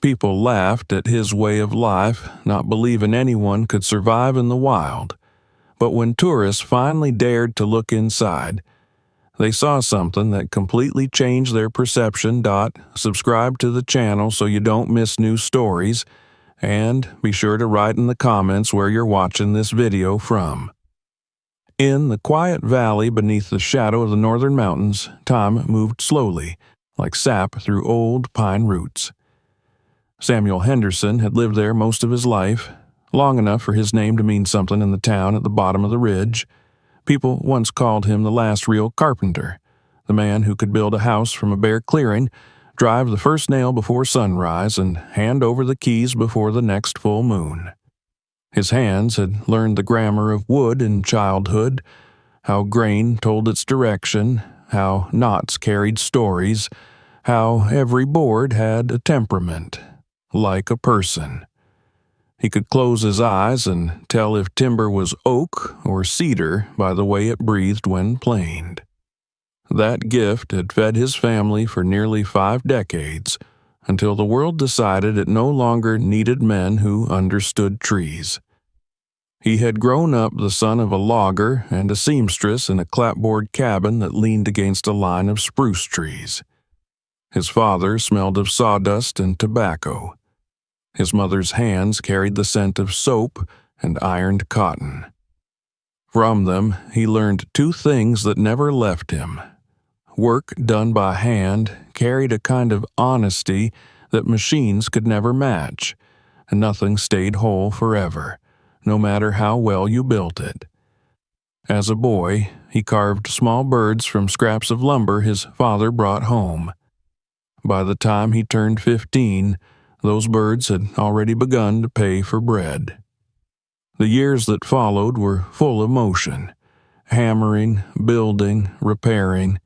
People laughed at his way of life, not believing anyone could survive in the wild. But when tourists finally dared to look inside, they saw something that completely changed their perception. Subscribe to the channel so you don't miss new stories, and be sure to write in the comments where you're watching this video from. In the quiet valley beneath the shadow of the northern mountains, time moved slowly, like sap through old pine roots. Samuel Henderson had lived there most of his life, long enough for his name to mean something in the town at the bottom of the ridge. People once called him the last real carpenter, the man who could build a house from a bare clearing, drive the first nail before sunrise, and hand over the keys before the next full moon. His hands had learned the grammar of wood in childhood, how grain told its direction, how knots carried stories, how every board had a temperament, like a person. He could close his eyes and tell if timber was oak or cedar by the way it breathed when planed. That gift had fed his family for nearly 5 decades, until the world decided it no longer needed men who understood trees. He had grown up the son of a logger and a seamstress in a clapboard cabin that leaned against a line of spruce trees. His father smelled of sawdust and tobacco. His mother's hands carried the scent of soap and ironed cotton. From them, he learned 2 things that never left him. Work done by hand carried a kind of honesty that machines could never match, and nothing stayed whole forever, no matter how well you built it. As a boy, he carved small birds from scraps of lumber his father brought home. By the time he turned 15, those birds had already begun to pay for bread. The years that followed were full of motion, hammering, building, repairing.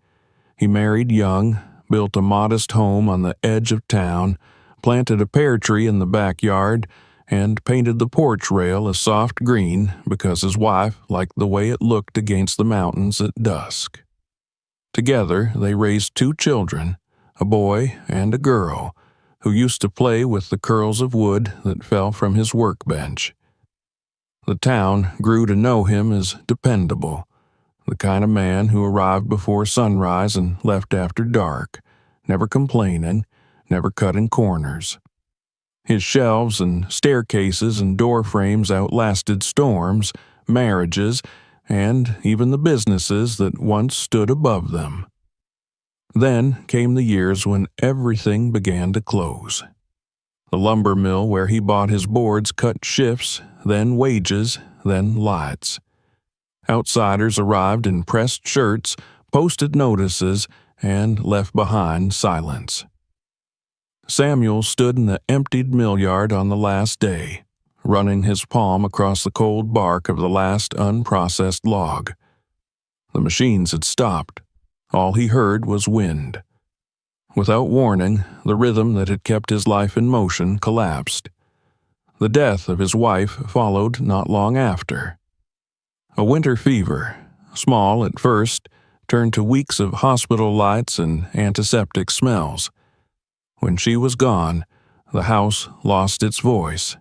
He married young, built a modest home on the edge of town, planted a pear tree in the backyard, and painted the porch rail a soft green because his wife liked the way it looked against the mountains at dusk. Together, they raised 2 children, a boy and a girl, who used to play with the curls of wood that fell from his workbench. The town grew to know him as dependable, the kind of man who arrived before sunrise and left after dark, never complaining, never cutting corners. His shelves and staircases and door frames outlasted storms, marriages, and even the businesses that once stood above them. Then came the years when everything began to close. The lumber mill where he bought his boards cut shifts, then wages, then lights. Outsiders arrived in pressed shirts, posted notices, and left behind silence. Samuel stood in the emptied mill yard on the last day, running his palm across the cold bark of the last unprocessed log. The machines had stopped. All he heard was wind. Without warning, the rhythm that had kept his life in motion collapsed. The death of his wife followed not long after. A winter fever, small at first, turned to weeks of hospital lights and antiseptic smells. When she was gone, the house lost its voice.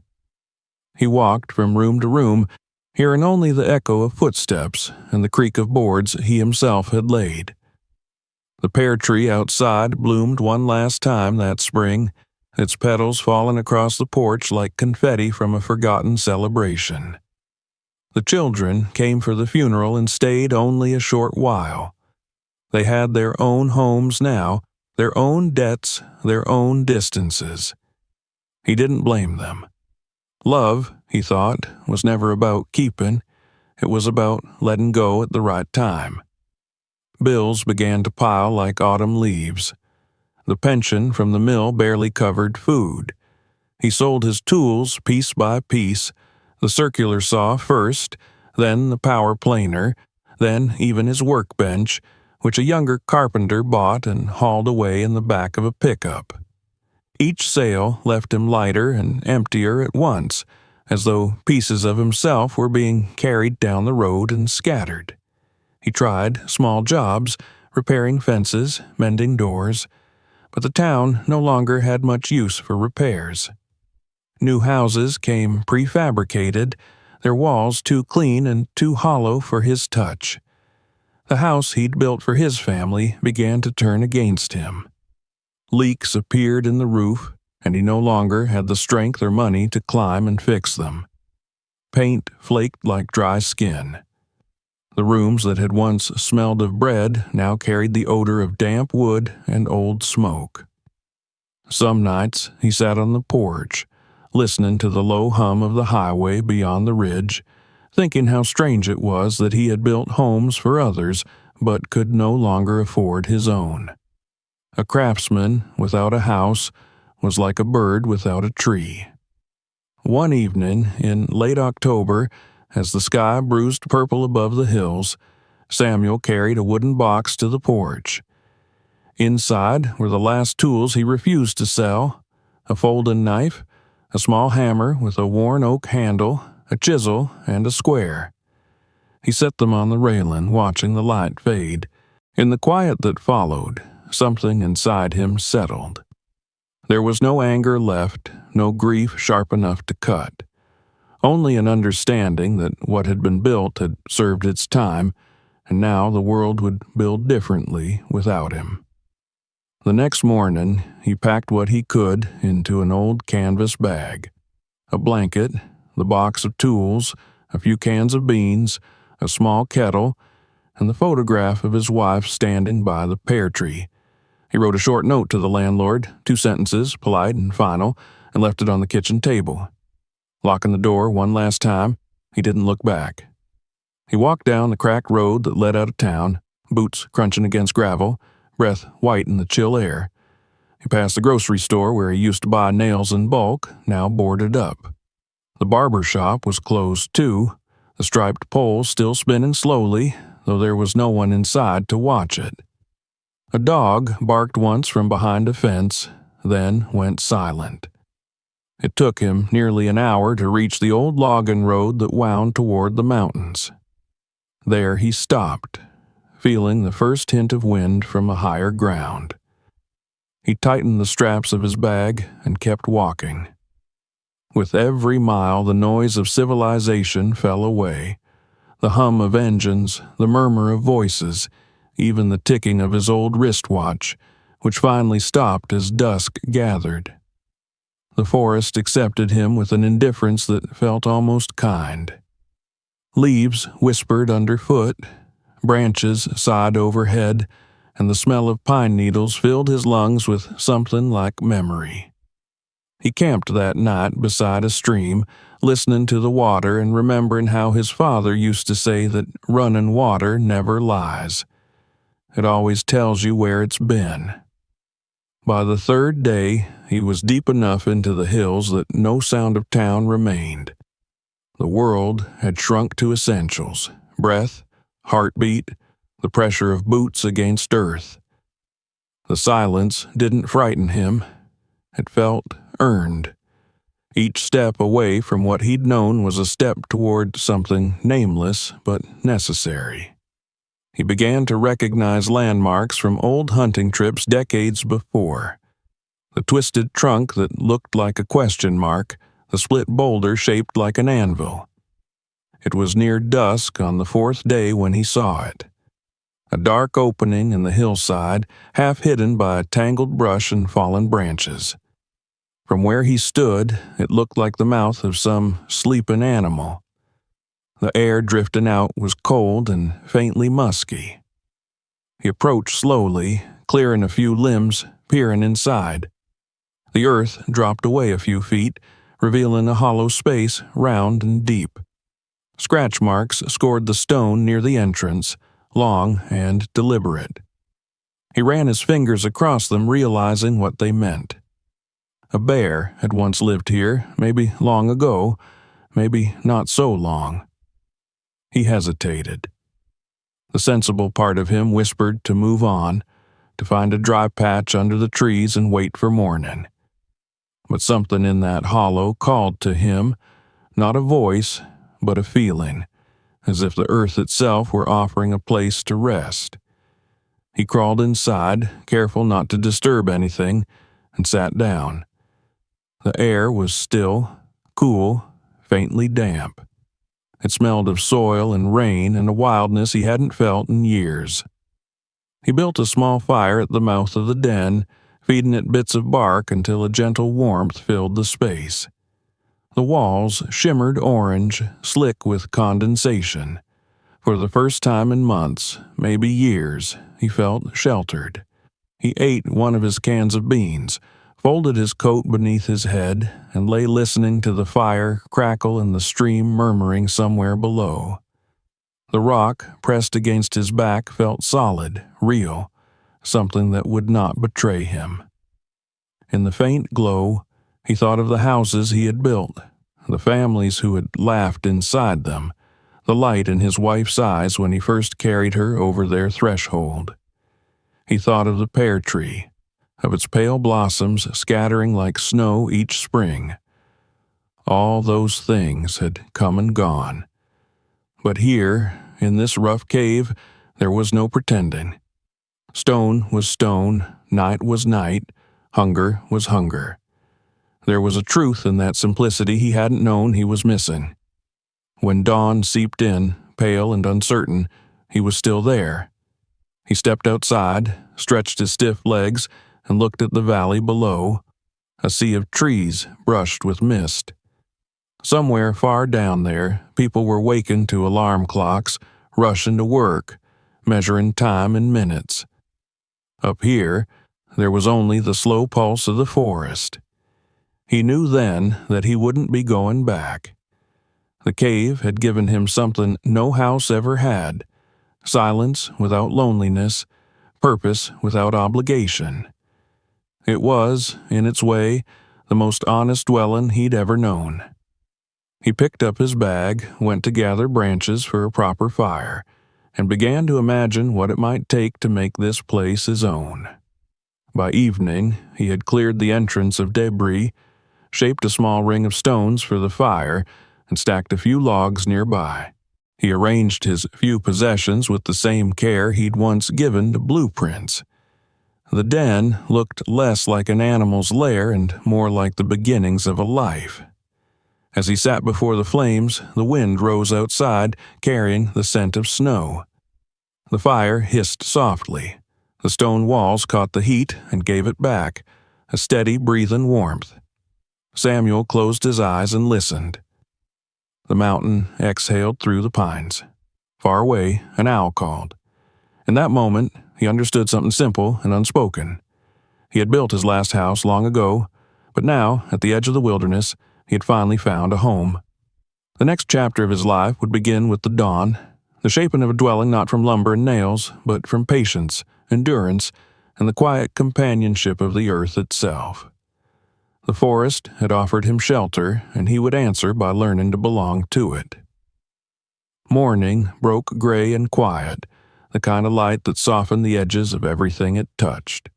He walked from room to room, hearing only the echo of footsteps and the creak of boards he himself had laid. The pear tree outside bloomed one last time that spring, its petals falling across the porch like confetti from a forgotten celebration. The children came for the funeral and stayed only a short while. They had their own homes now, their own debts, their own distances. He didn't blame them. Love, he thought, was never about keeping. It was about letting go at the right time. Bills began to pile like autumn leaves. The pension from the mill barely covered food. He sold his tools piece by piece, the circular saw first, then the power planer, then even his workbench, which a younger carpenter bought and hauled away in the back of a pickup. Each sale left him lighter and emptier at once, as though pieces of himself were being carried down the road and scattered. He tried small jobs, repairing fences, mending doors, but the town no longer had much use for repairs. New houses came prefabricated, their walls too clean and too hollow for his touch. The house he'd built for his family began to turn against him. Leaks appeared in the roof, and he no longer had the strength or money to climb and fix them. Paint flaked like dry skin. The rooms that had once smelled of bread now carried the odor of damp wood and old smoke. Some nights he sat on the porch, listening to the low hum of the highway beyond the ridge, thinking how strange it was that he had built homes for others but could no longer afford his own. A craftsman without a house was like a bird without a tree. One evening in late October, as the sky bruised purple above the hills, Samuel carried a wooden box to the porch. Inside were the last tools he refused to sell: a folding knife, a small hammer with a worn oak handle, a chisel, and a square. He set them on the railing, watching the light fade. In the quiet that followed, something inside him settled. There was no anger left, no grief sharp enough to cut. Only an understanding that what had been built had served its time, and now the world would build differently without him. The next morning, he packed what he could into an old canvas bag: a blanket, the box of tools, a few cans of beans, a small kettle, and the photograph of his wife standing by the pear tree. He wrote a short note to the landlord, 2 sentences, polite and final, and left it on the kitchen table. Locking the door one last time, he didn't look back. He walked down the cracked road that led out of town, boots crunching against gravel, breath white in the chill air. He passed the grocery store where he used to buy nails in bulk, now boarded up. The barber shop was closed too, the striped pole still spinning slowly, though there was no one inside to watch it. A dog barked once from behind a fence, then went silent. It took him nearly an hour to reach the old logging road that wound toward the mountains. There he stopped, feeling the first hint of wind from a higher ground. He tightened the straps of his bag and kept walking. With every mile, the noise of civilization fell away. The hum of engines, the murmur of voices, even the ticking of his old wristwatch, which finally stopped as dusk gathered. The forest accepted him with an indifference that felt almost kind. Leaves whispered underfoot, branches sighed overhead, and the smell of pine needles filled his lungs with something like memory. He camped that night beside a stream, listening to the water and remembering how his father used to say that running water never lies. It always tells you where it's been. By the third day, he was deep enough into the hills that no sound of town remained. The world had shrunk to essentials: breath, heartbeat, the pressure of boots against earth. The silence didn't frighten him. It felt earned. Each step away from what he'd known was a step toward something nameless but necessary. He began to recognize landmarks from old hunting trips decades before. The twisted trunk that looked like a question mark, the split boulder shaped like an anvil. It was near dusk on the 4th day when he saw it. A dark opening in the hillside, half hidden by tangled brush and fallen branches. From where he stood, it looked like the mouth of some sleeping animal. The air drifting out was cold and faintly musky. He approached slowly, clearing a few limbs, peering inside. The earth dropped away a few feet, revealing a hollow space, round and deep. Scratch marks scored the stone near the entrance, long and deliberate. He ran his fingers across them, realizing what they meant. A bear had once lived here, maybe long ago, maybe not so long. He hesitated. The sensible part of him whispered to move on, to find a dry patch under the trees and wait for morning. But something in that hollow called to him, not a voice, but a feeling, as if the earth itself were offering a place to rest. He crawled inside, careful not to disturb anything, and sat down. The air was still, cool, faintly damp. It smelled of soil and rain and a wildness he hadn't felt in years. He built a small fire at the mouth of the den, feeding it bits of bark until a gentle warmth filled the space. The walls shimmered orange, slick with condensation. For the first time in months, maybe years, he felt sheltered. He ate one of his cans of beans, folded his coat beneath his head, and lay listening to the fire crackle and the stream murmuring somewhere below. The rock pressed against his back felt solid, real, something that would not betray him. In the faint glow, he thought of the houses he had built, the families who had laughed inside them, the light in his wife's eyes when he first carried her over their threshold. He thought of the pear tree, of its pale blossoms scattering like snow each spring. All those things had come and gone. But here, in this rough cave, there was no pretending. Stone was stone, night was night, hunger was hunger. There was a truth in that simplicity he hadn't known he was missing. When dawn seeped in, pale and uncertain, he was still there. He stepped outside, stretched his stiff legs, and looked at the valley below, a sea of trees brushed with mist. Somewhere far down there, people were wakened to alarm clocks, rushing to work, measuring time in minutes. Up here, there was only the slow pulse of the forest. He knew then that he wouldn't be going back. The cave had given him something no house ever had: silence without loneliness, purpose without obligation. It was, in its way, the most honest dwelling he'd ever known. He picked up his bag, went to gather branches for a proper fire, and began to imagine what it might take to make this place his own. By evening, he had cleared the entrance of debris, shaped a small ring of stones for the fire, and stacked a few logs nearby. He arranged his few possessions with the same care he'd once given to blueprints. The den looked less like an animal's lair and more like the beginnings of a life. As he sat before the flames, the wind rose outside, carrying the scent of snow. The fire hissed softly. The stone walls caught the heat and gave it back, a steady, breathing warmth. Samuel closed his eyes and listened. The mountain exhaled through the pines. Far away, an owl called. In that moment, he understood something simple and unspoken. He had built his last house long ago, but now, at the edge of the wilderness, he had finally found a home. The next chapter of his life would begin with the dawn, the shaping of a dwelling not from lumber and nails, but from patience, endurance, and the quiet companionship of the earth itself. The forest had offered him shelter, and he would answer by learning to belong to it. Morning broke gray and quiet, the kind of light that softened the edges of everything it touched.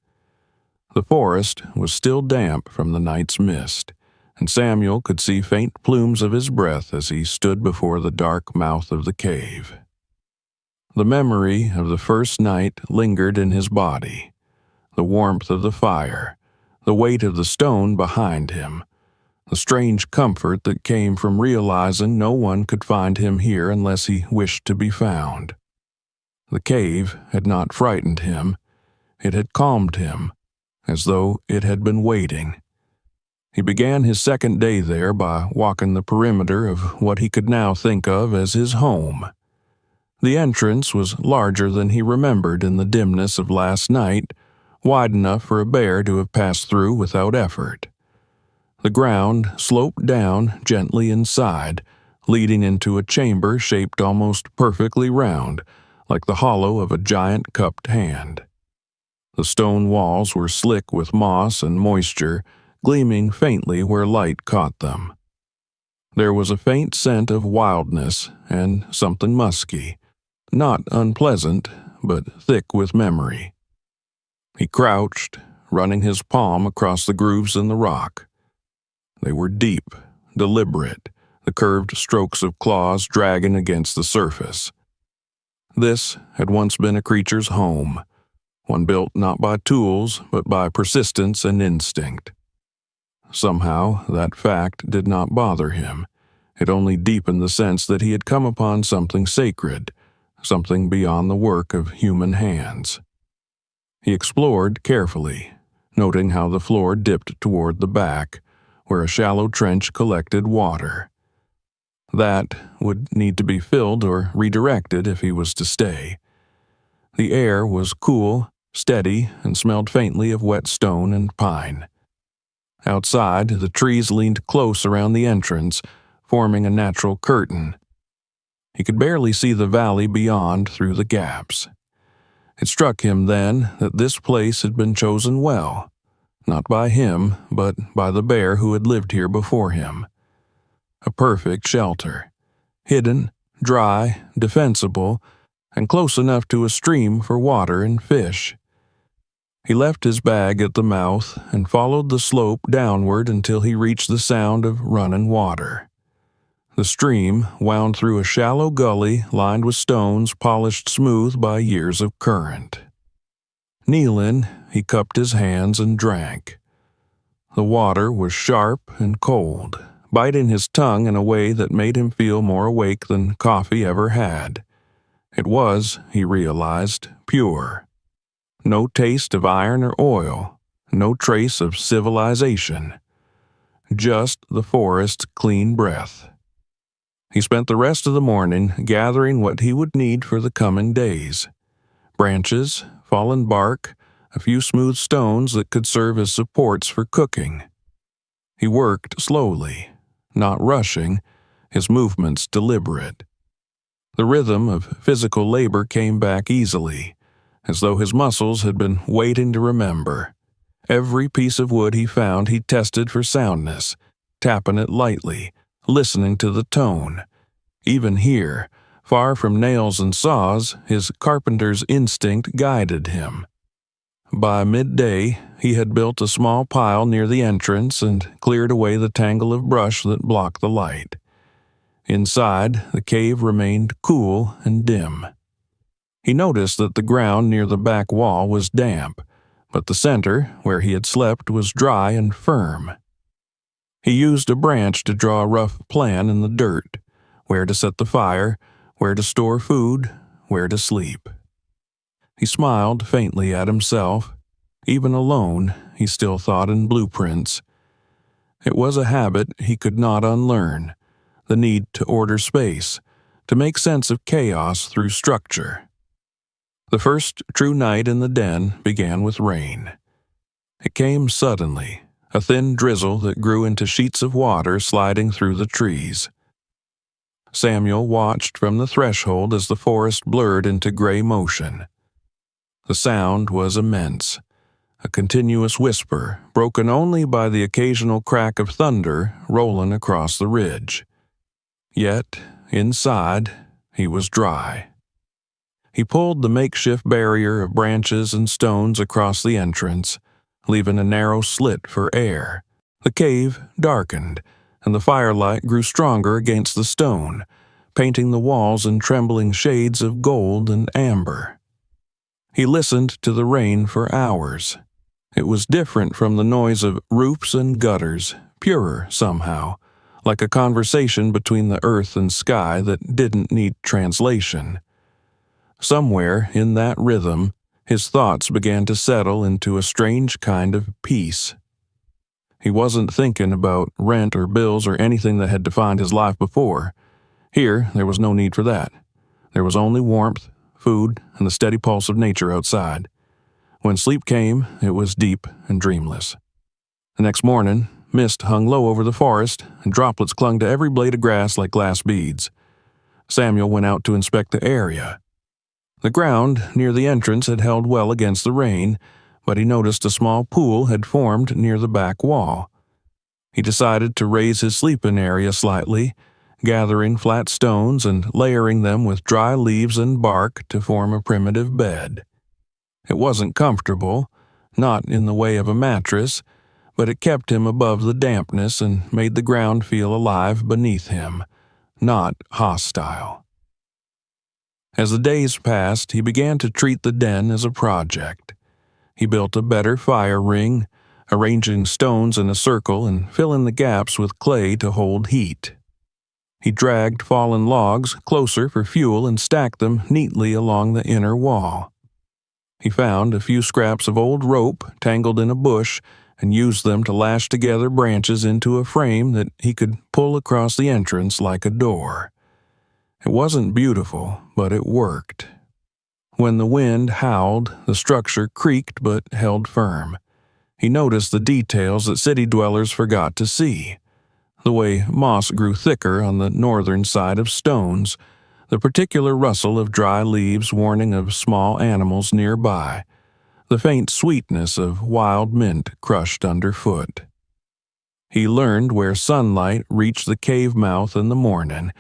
The forest was still damp from the night's mist, and Samuel could see faint plumes of his breath as he stood before the dark mouth of the cave. The memory of the first night lingered in his body, the warmth of the fire, the weight of the stone behind him, the strange comfort that came from realizing no one could find him here unless he wished to be found. The cave had not frightened him. It had calmed him, as though it had been waiting. He began his second day there by walking the perimeter of what he could now think of as his home. The entrance was larger than he remembered in the dimness of last night, wide enough for a bear to have passed through without effort. The ground sloped down gently inside, leading into a chamber shaped almost perfectly round, like the hollow of a giant cupped hand. The stone walls were slick with moss and moisture, gleaming faintly where light caught them. There was a faint scent of wildness and something musky, not unpleasant, but thick with memory. He crouched, running his palm across the grooves in the rock. They were deep, deliberate, the curved strokes of claws dragging against the surface. This had once been a creature's home, one built not by tools but by persistence and instinct. Somehow, that fact did not bother him. It only deepened the sense that he had come upon something sacred, something beyond the work of human hands. He explored carefully, noting how the floor dipped toward the back, where a shallow trench collected water. That would need to be filled or redirected if he was to stay. The air was cool, steady, and smelled faintly of wet stone and pine. Outside, the trees leaned close around the entrance, forming a natural curtain. He could barely see the valley beyond through the gaps. It struck him then that this place had been chosen well, not by him, but by the bear who had lived here before him. A perfect shelter, hidden, dry, defensible, and close enough to a stream for water and fish. He left his bag at the mouth and followed the slope downward until he reached the sound of running water. The stream wound through a shallow gully lined with stones polished smooth by years of current. Kneeling, he cupped his hands and drank. The water was sharp and cold, biting his tongue in a way that made him feel more awake than coffee ever had. It was, he realized, pure. No taste of iron or oil, no trace of civilization. Just the forest's clean breath. He spent the rest of the morning gathering what he would need for the coming days. Branches, fallen bark, a few smooth stones that could serve as supports for cooking. He worked slowly, not rushing, his movements deliberate. The rhythm of physical labor came back easily, as though his muscles had been waiting to remember. Every piece of wood he found he tested for soundness, tapping it lightly, listening to the tone. Even here, far from nails and saws, his carpenter's instinct guided him. By midday, he had built a small pile near the entrance and cleared away the tangle of brush that blocked the light. Inside, the cave remained cool and dim. He noticed that the ground near the back wall was damp, but the center, where he had slept, was dry and firm. He used a branch to draw a rough plan in the dirt, where to set the fire, where to store food, where to sleep. He smiled faintly at himself. Even alone, he still thought in blueprints. It was a habit he could not unlearn, the need to order space, to make sense of chaos through structure. The first true night in the den began with rain. It came suddenly, a thin drizzle that grew into sheets of water sliding through the trees. Samuel watched from the threshold as the forest blurred into gray motion. The sound was immense, a continuous whisper broken only by the occasional crack of thunder rolling across the ridge. Yet, inside, he was dry. He pulled the makeshift barrier of branches and stones across the entrance, leaving a narrow slit for air. The cave darkened, and the firelight grew stronger against the stone, painting the walls in trembling shades of gold and amber. He listened to the rain for hours. It was different from the noise of roofs and gutters, purer somehow, like a conversation between the earth and sky that didn't need translation. Somewhere in that rhythm, his thoughts began to settle into a strange kind of peace. He wasn't thinking about rent or bills or anything that had defined his life before. Here, there was no need for that. There was only warmth, food, and the steady pulse of nature outside. When sleep came, it was deep and dreamless. The next morning, mist hung low over the forest, and droplets clung to every blade of grass like glass beads. Samuel went out to inspect the area. The ground near the entrance had held well against the rain, but he noticed a small pool had formed near the back wall. He decided to raise his sleeping area slightly, gathering flat stones and layering them with dry leaves and bark to form a primitive bed. It wasn't comfortable, not in the way of a mattress, but it kept him above the dampness and made the ground feel alive beneath him, not hostile. As the days passed, he began to treat the den as a project. He built a better fire ring, arranging stones in a circle and filling the gaps with clay to hold heat. He dragged fallen logs closer for fuel and stacked them neatly along the inner wall. He found a few scraps of old rope tangled in a bush and used them to lash together branches into a frame that he could pull across the entrance like a door. It wasn't beautiful, but it worked. When the wind howled, the structure creaked but held firm. He noticed the details that city dwellers forgot to see. The way moss grew thicker on the northern side of stones, the particular rustle of dry leaves warning of small animals nearby, the faint sweetness of wild mint crushed underfoot. He learned where sunlight reached the cave mouth in the morning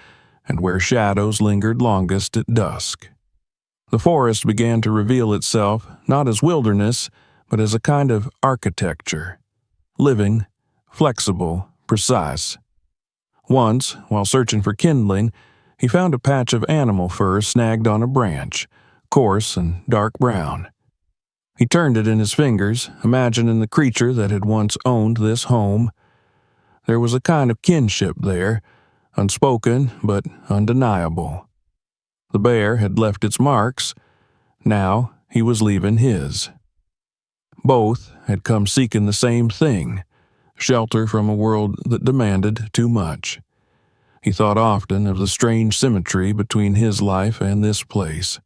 and where shadows lingered longest at dusk. The forest began to reveal itself not as wilderness, but as a kind of architecture, living, flexible, precise. Once, while searching for kindling, he found a patch of animal fur snagged on a branch, coarse and dark brown. He turned it in his fingers, imagining the creature that had once owned this home. There was a kind of kinship there, unspoken but undeniable. The bear had left its marks. Now he was leaving his. Both had come seeking the same thing, shelter from a world that demanded too much. He thought often of the strange symmetry between his life and this place.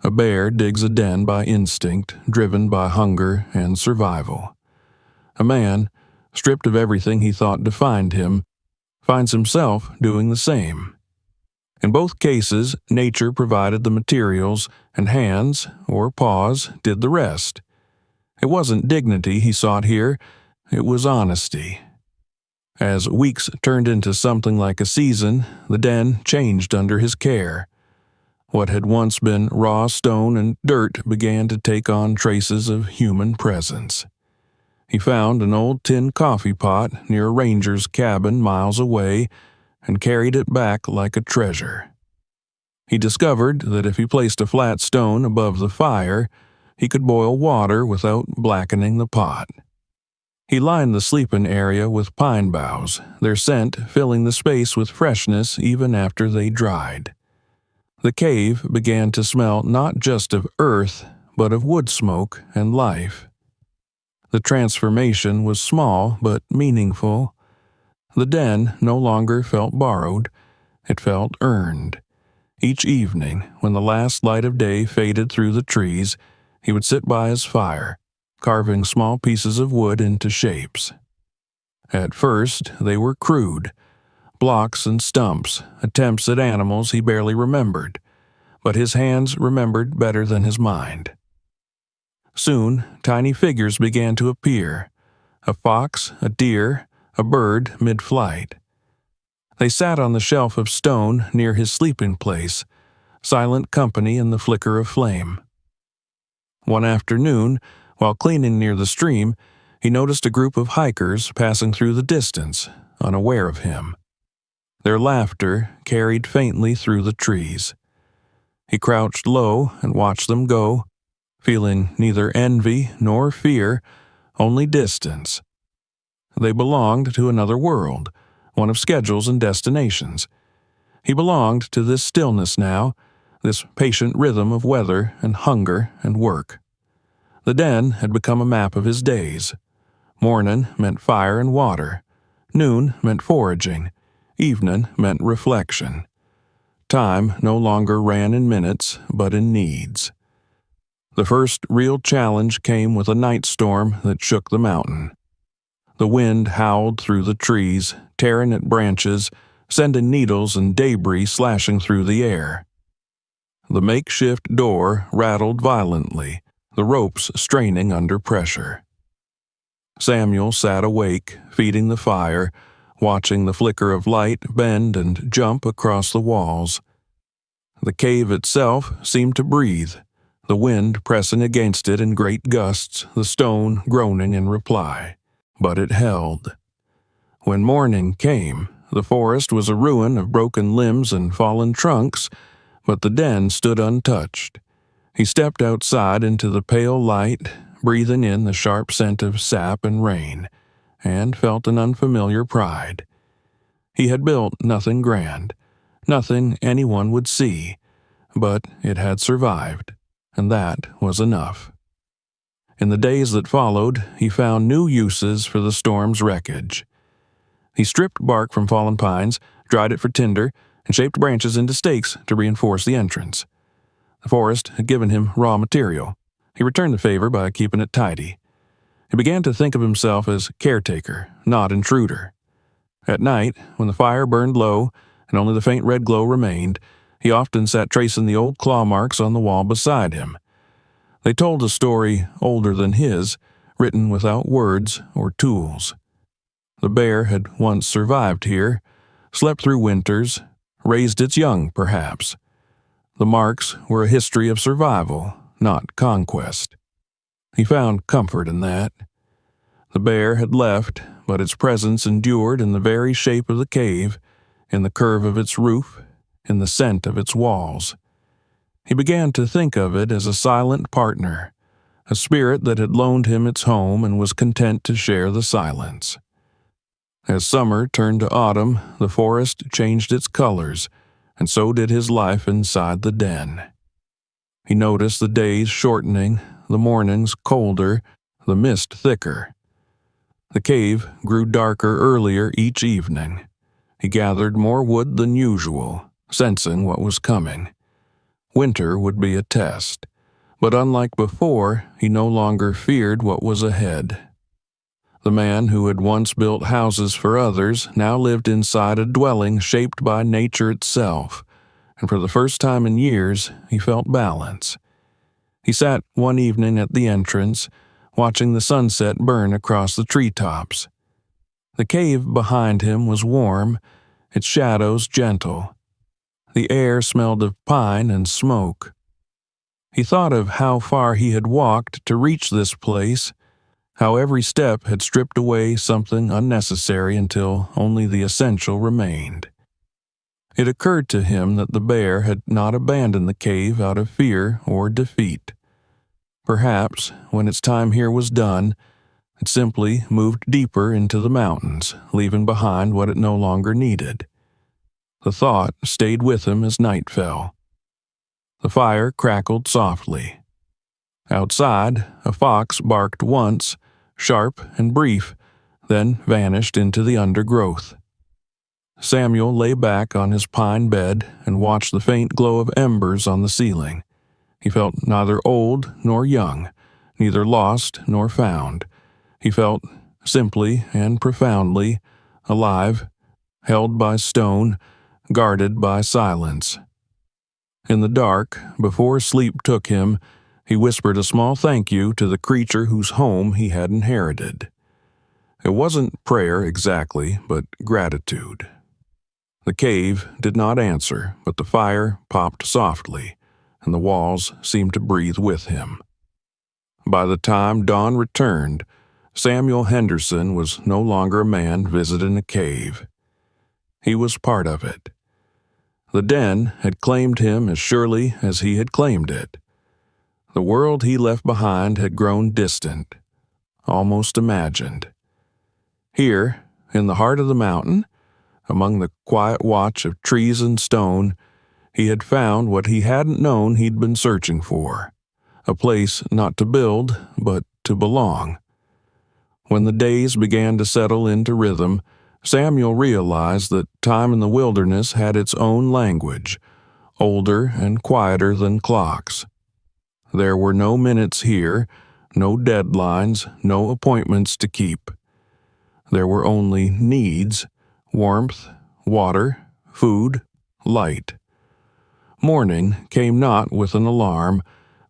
A bear digs a den by instinct, driven by hunger and survival. A man, stripped of everything he thought defined him, finds himself doing the same. In both cases, nature provided the materials, and hands, or paws, did the rest. It wasn't dignity he sought here, it was honesty. As weeks turned into something like a season, the den changed under his care. What had once been raw stone and dirt began to take on traces of human presence. He found an old tin coffee pot near a ranger's cabin miles away and carried it back like a treasure. He discovered that if he placed a flat stone above the fire, he could boil water without blackening the pot. He lined the sleeping area with pine boughs, their scent filling the space with freshness even after they dried. The cave began to smell not just of earth, but of wood smoke and life. The transformation was small but meaningful. The den no longer felt borrowed, it felt earned. Each evening, when the last light of day faded through the trees, he would sit by his fire, carving small pieces of wood into shapes. At first, they were crude, blocks and stumps, attempts at animals he barely remembered, but his hands remembered better than his mind. Soon, tiny figures began to appear, a fox, a deer, a bird mid-flight. They sat on the shelf of stone near his sleeping place, silent company in the flicker of flame. One afternoon, while cleaning near the stream, he noticed a group of hikers passing through the distance, unaware of him. Their laughter carried faintly through the trees. He crouched low and watched them go, feeling neither envy nor fear, only distance. They belonged to another world, one of schedules and destinations. He belonged to this stillness now, this patient rhythm of weather and hunger and work. The den had become a map of his days. Morning meant fire and water. Noon meant foraging. Evening meant reflection. Time no longer ran in minutes, but in needs. The first real challenge came with a night storm that shook the mountain. The wind howled through the trees, tearing at branches, sending needles and debris slashing through the air. The makeshift door rattled violently, the ropes straining under pressure. Samuel sat awake, feeding the fire, watching the flicker of light bend and jump across the walls. The cave itself seemed to breathe, the wind pressing against it in great gusts, the stone groaning in reply. But it held. When morning came, the forest was a ruin of broken limbs and fallen trunks, But the den stood untouched. He stepped outside into the pale light, breathing in the sharp scent of sap and rain, and felt an unfamiliar pride. He had built nothing grand, nothing anyone would see, but it had survived, and that was enough. In the days that followed, he found new uses for the storm's wreckage. He stripped bark from fallen pines, dried it for tinder, and shaped branches into stakes to reinforce the entrance. The forest had given him raw material. He returned the favor by keeping it tidy. He began to think of himself as caretaker, not intruder. At night, when the fire burned low and only the faint red glow remained, he often sat tracing the old claw marks on the wall beside him. They told a story older than his, written without words or tools. The bear had once survived here, slept through winters, raised its young, perhaps. The marks were a history of survival, not conquest. He found comfort in that. The bear had left, but its presence endured in the very shape of the cave, in the curve of its roof, in the scent of its walls. He began to think of it as a silent partner, a spirit that had loaned him its home and was content to share the silence. As summer turned to autumn, the forest changed its colors, and so did his life inside the den. He noticed the days shortening, the mornings colder, the mist thicker. The cave grew darker earlier each evening. He gathered more wood than usual, sensing what was coming. Winter would be a test, but unlike before, he no longer feared what was ahead. The man who had once built houses for others now lived inside a dwelling shaped by nature itself, and for the first time in years, he felt balance. He sat one evening at the entrance, watching the sunset burn across the treetops. The cave behind him was warm, its shadows gentle. The air smelled of pine and smoke. He thought of how far he had walked to reach this place, how every step had stripped away something unnecessary until only the essential remained. It occurred to him that the bear had not abandoned the cave out of fear or defeat. Perhaps, when its time here was done, it simply moved deeper into the mountains, leaving behind what it no longer needed. The thought stayed with him as night fell. The fire crackled softly. Outside, a fox barked once, sharp and brief, then vanished into the undergrowth. Samuel lay back on his pine bed and watched the faint glow of embers on the ceiling. He felt neither old nor young, neither lost nor found. He felt simply and profoundly alive, held by stone, guarded by silence. In the dark, before sleep took him, he whispered a small thank you to the creature whose home he had inherited. It wasn't prayer exactly, but gratitude. The cave did not answer, but the fire popped softly, and the walls seemed to breathe with him. By the time dawn returned, Samuel Henderson was no longer a man visiting a cave. He was part of it. The den had claimed him as surely as he had claimed it. The world he left behind had grown distant, almost imagined. Here, in the heart of the mountain, among the quiet watch of trees and stone, he had found what he hadn't known he'd been searching for, a place not to build, but to belong. When the days began to settle into rhythm, Samuel realized that time in the wilderness had its own language, older and quieter than clocks. There were no minutes here, no deadlines, no appointments to keep. There were only needs, warmth, water, food, light. Morning came not with an alarm,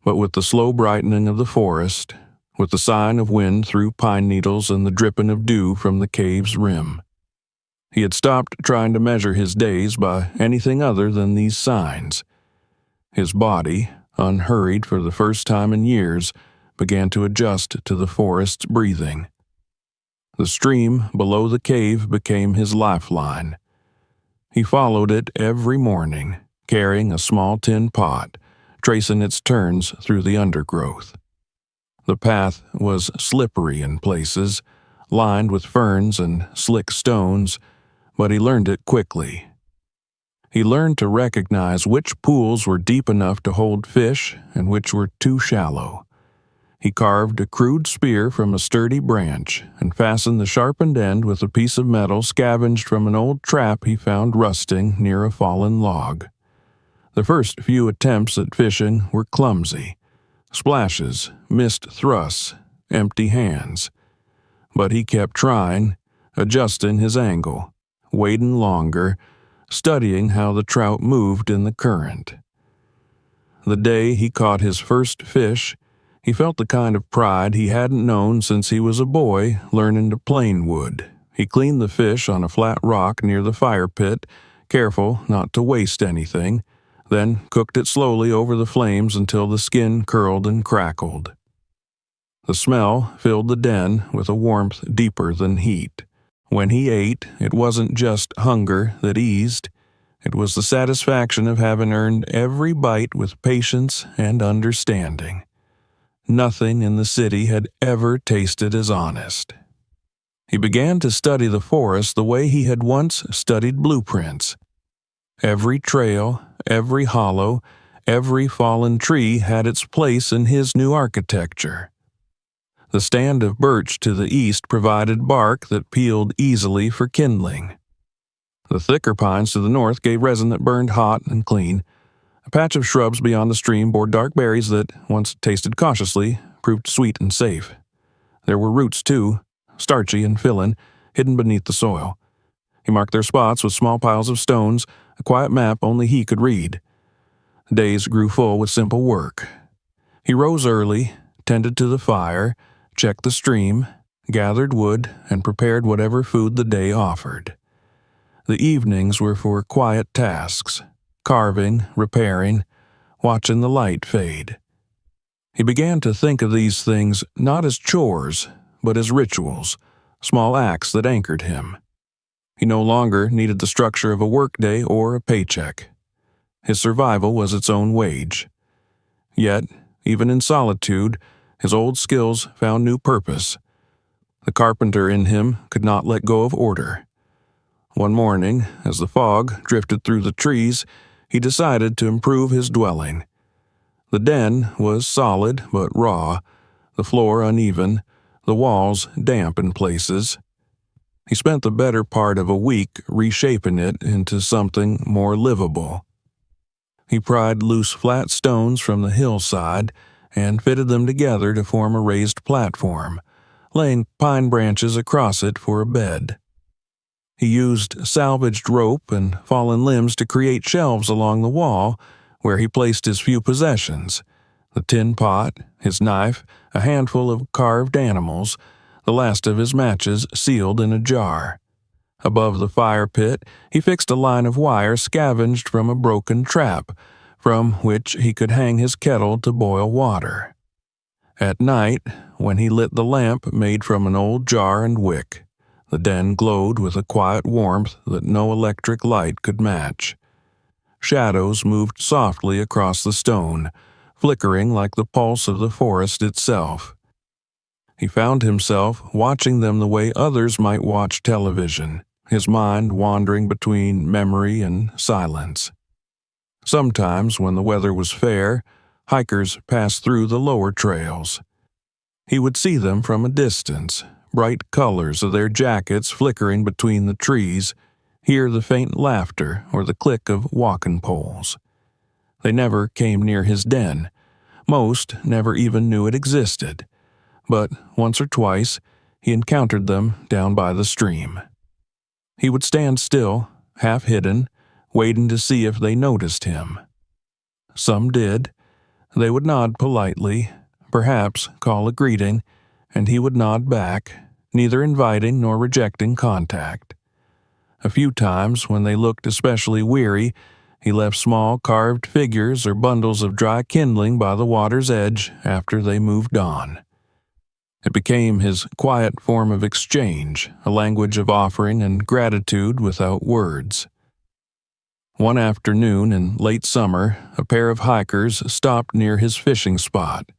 but with the slow brightening of the forest, with the sign of wind through pine needles and the dripping of dew from the cave's rim. He had stopped trying to measure his days by anything other than these signs. His body, unhurried for the first time in years, began to adjust to the forest's breathing. The stream below the cave became his lifeline. He followed it every morning, carrying a small tin pot, tracing its turns through the undergrowth. The path was slippery in places, lined with ferns and slick stones, but he learned it quickly. He learned to recognize which pools were deep enough to hold fish and which were too shallow. He carved a crude spear from a sturdy branch and fastened the sharpened end with a piece of metal scavenged from an old trap he found rusting near a fallen log. The first few attempts at fishing were clumsy. Splashes, missed thrusts, empty hands. But he kept trying, adjusting his angle, waiting longer, studying how the trout moved in the current. The day he caught his first fish, he felt the kind of pride he hadn't known since he was a boy learning to plane wood. He cleaned the fish on a flat rock near the fire pit, careful not to waste anything, then cooked it slowly over the flames until the skin curled and crackled. The smell filled the den with a warmth deeper than heat. When he ate, it wasn't just hunger that eased. It was the satisfaction of having earned every bite with patience and understanding. Nothing in the city had ever tasted as honest. He began to study the forest the way he had once studied blueprints. Every trail, every hollow, every fallen tree had its place in his new architecture. The stand of birch to the east provided bark that peeled easily for kindling. The thicker pines to the north gave resin that burned hot and clean. A patch of shrubs beyond the stream bore dark berries that, once tasted cautiously, proved sweet and safe. There were roots, too, starchy and filling, hidden beneath the soil. He marked their spots with small piles of stones, a quiet map only he could read. Days grew full with simple work. He rose early, tended to the fire, checked the stream, gathered wood, and prepared whatever food the day offered. The evenings were for quiet tasks, carving, repairing, watching the light fade. He began to think of these things not as chores, but as rituals, small acts that anchored him. He no longer needed the structure of a workday or a paycheck. His survival was its own wage. Yet, even in solitude, his old skills found new purpose. The carpenter in him could not let go of order. One morning, as the fog drifted through the trees, he decided to improve his dwelling. The den was solid but raw, the floor uneven, the walls damp in places. He spent the better part of a week reshaping it into something more livable. He pried loose flat stones from the hillside and fitted them together to form a raised platform, laying pine branches across it for a bed. He used salvaged rope and fallen limbs to create shelves along the wall where he placed his few possessions: the tin pot, his knife, a handful of carved animals, the last of his matches sealed in a jar. Above the fire pit, he fixed a line of wire scavenged from a broken trap, from which he could hang his kettle to boil water. At night, when he lit the lamp made from an old jar and wick, the den glowed with a quiet warmth that no electric light could match. Shadows moved softly across the stone, flickering like the pulse of the forest itself. He found himself watching them the way others might watch television, his mind wandering between memory and silence. Sometimes, when the weather was fair, hikers passed through the lower trails. He would see them from a distance, bright colors of their jackets flickering between the trees, hear the faint laughter or the click of walking poles. They never came near his den. Most never even knew it existed. But once or twice, he encountered them down by the stream. He would stand still, half hidden, waiting to see if they noticed him. Some did. They would nod politely, perhaps call a greeting, and he would nod back, neither inviting nor rejecting contact. A few times, when they looked especially weary, he left small carved figures or bundles of dry kindling by the water's edge after they moved on. It became his quiet form of exchange, a language of offering and gratitude without words. One afternoon in late summer, a pair of hikers stopped near his fishing spot.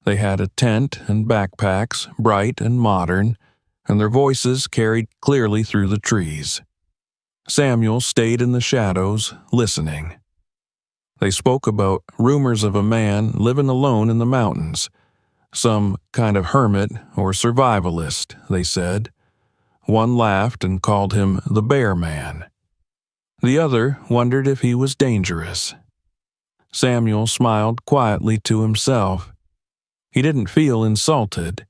They had a tent and backpacks, bright and modern, and their voices carried clearly through the trees. Samuel stayed in the shadows, listening. They spoke about rumors of a man living alone in the mountains, some kind of hermit or survivalist, they said. One laughed and called him the Bear Man. The other wondered if he was dangerous. Samuel smiled quietly to himself. He didn't feel insulted.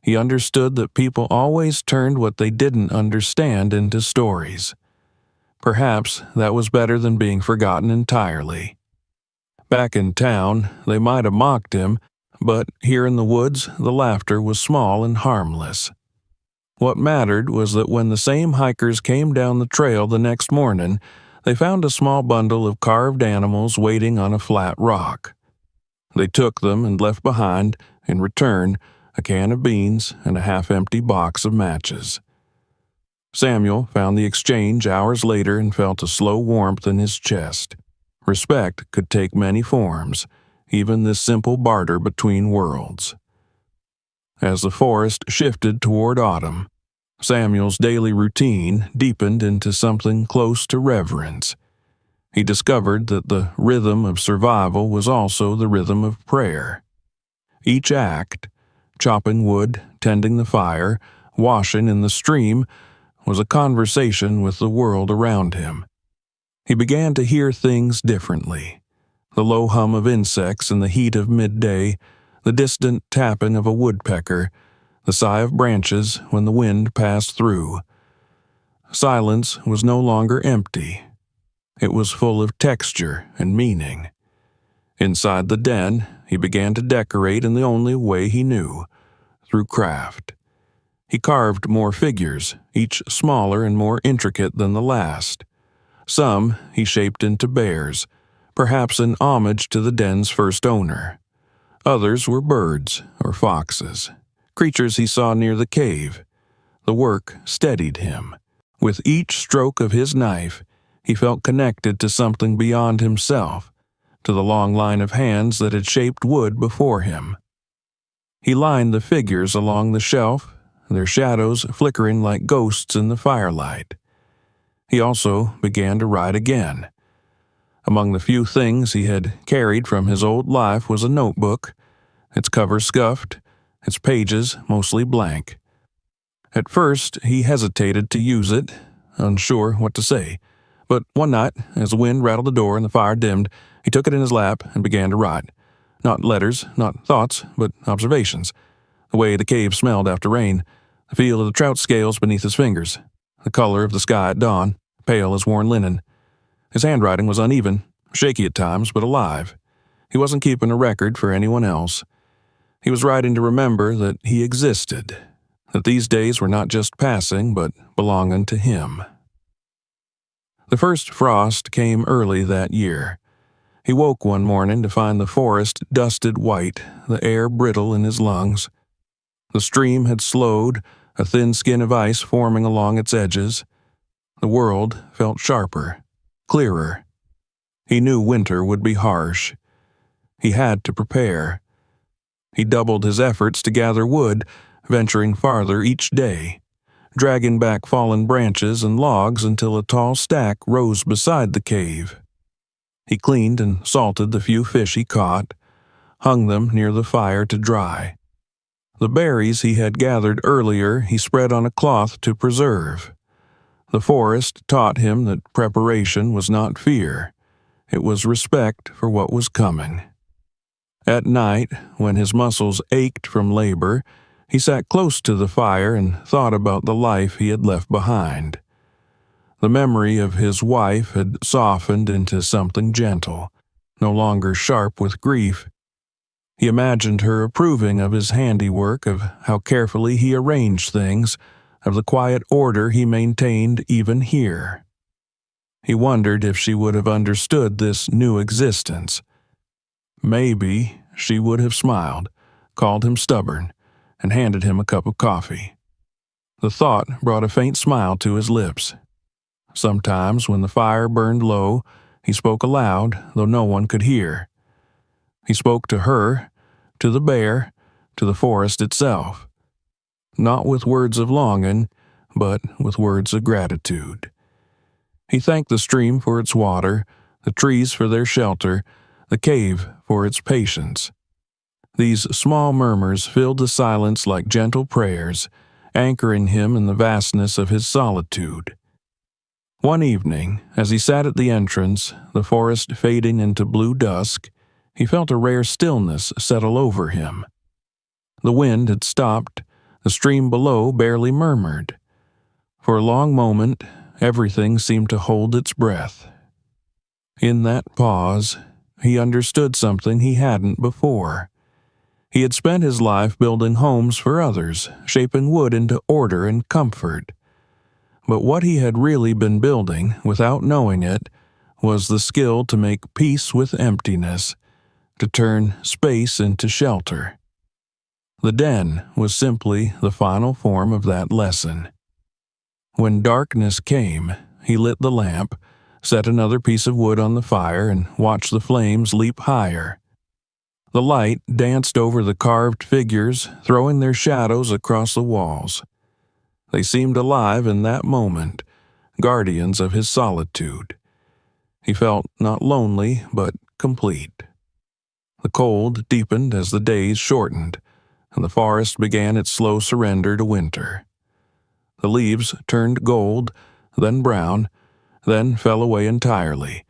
He understood that people always turned what they didn't understand into stories. Perhaps that was better than being forgotten entirely. Back in town, they might have mocked him, but here in the woods, the laughter was small and harmless. What mattered was that when the same hikers came down the trail the next morning, they found a small bundle of carved animals waiting on a flat rock. They took them and left behind, in return, a can of beans and a half-empty box of matches. Samuel found the exchange hours later and felt a slow warmth in his chest. Respect could take many forms, even this simple barter between worlds. As the forest shifted toward autumn, Samuel's daily routine deepened into something close to reverence. He discovered that the rhythm of survival was also the rhythm of prayer. Each act, chopping wood, tending the fire, washing in the stream, was a conversation with the world around him. He began to hear things differently. The low hum of insects in the heat of midday, the distant tapping of a woodpecker, the sigh of branches when the wind passed through. Silence was no longer empty. It was full of texture and meaning. Inside the den, he began to decorate in the only way he knew, through craft. He carved more figures, each smaller and more intricate than the last. Some he shaped into bears, perhaps in homage to the den's first owner. Others were birds or foxes, creatures he saw near the cave. The work steadied him. With each stroke of his knife, he felt connected to something beyond himself, to the long line of hands that had shaped wood before him. He lined the figures along the shelf, their shadows flickering like ghosts in the firelight. He also began to write again. Among the few things he had carried from his old life was a notebook, its cover scuffed, its pages mostly blank. At first, he hesitated to use it, unsure what to say. But one night, as the wind rattled the door and the fire dimmed, he took it in his lap and began to write. Not letters, not thoughts, but observations. The way the cave smelled after rain, the feel of the trout scales beneath his fingers, the color of the sky at dawn, pale as worn linen. His handwriting was uneven, shaky at times, but alive. He wasn't keeping a record for anyone else. He was writing to remember that he existed, that these days were not just passing, but belonging to him. The first frost came early that year. He woke one morning to find the forest dusted white, the air brittle in his lungs. The stream had slowed, a thin skin of ice forming along its edges. The world felt sharper, clearer. He knew winter would be harsh. He had to prepare. He doubled his efforts to gather wood, venturing farther each day, dragging back fallen branches and logs until a tall stack rose beside the cave. He cleaned and salted the few fish he caught, hung them near the fire to dry. The berries he had gathered earlier he spread on a cloth to preserve. The forest taught him that preparation was not fear. It was respect for what was coming. At night, when his muscles ached from labor, he sat close to the fire and thought about the life he had left behind. The memory of his wife had softened into something gentle, no longer sharp with grief. He imagined her approving of his handiwork, of how carefully he arranged things, of the quiet order he maintained even here. He wondered if she would have understood this new existence. Maybe she would have smiled, called him stubborn, and handed him a cup of coffee. The thought brought a faint smile to his lips. Sometimes, when the fire burned low, he spoke aloud, though no one could hear. He spoke to her, to the bear, to the forest itself. Not with words of longing, but with words of gratitude. He thanked the stream for its water, the trees for their shelter, the cave for its patience. These small murmurs filled the silence like gentle prayers, anchoring him in the vastness of his solitude. One evening, as he sat at the entrance, the forest fading into blue dusk, he felt a rare stillness settle over him. The wind had stopped, the stream below barely murmured. For a long moment, everything seemed to hold its breath. In that pause, he understood something he hadn't before. He had spent his life building homes for others, shaping wood into order and comfort. But what he had really been building, without knowing it, was the skill to make peace with emptiness, to turn space into shelter. The den was simply the final form of that lesson. When darkness came, he lit the lamp, set another piece of wood on the fire, and watched the flames leap higher. The light danced over the carved figures, throwing their shadows across the walls. They seemed alive in that moment, guardians of his solitude. He felt not lonely, but complete. The cold deepened as the days shortened, and the forest began its slow surrender to winter. The leaves turned gold, then brown, then fell away entirely,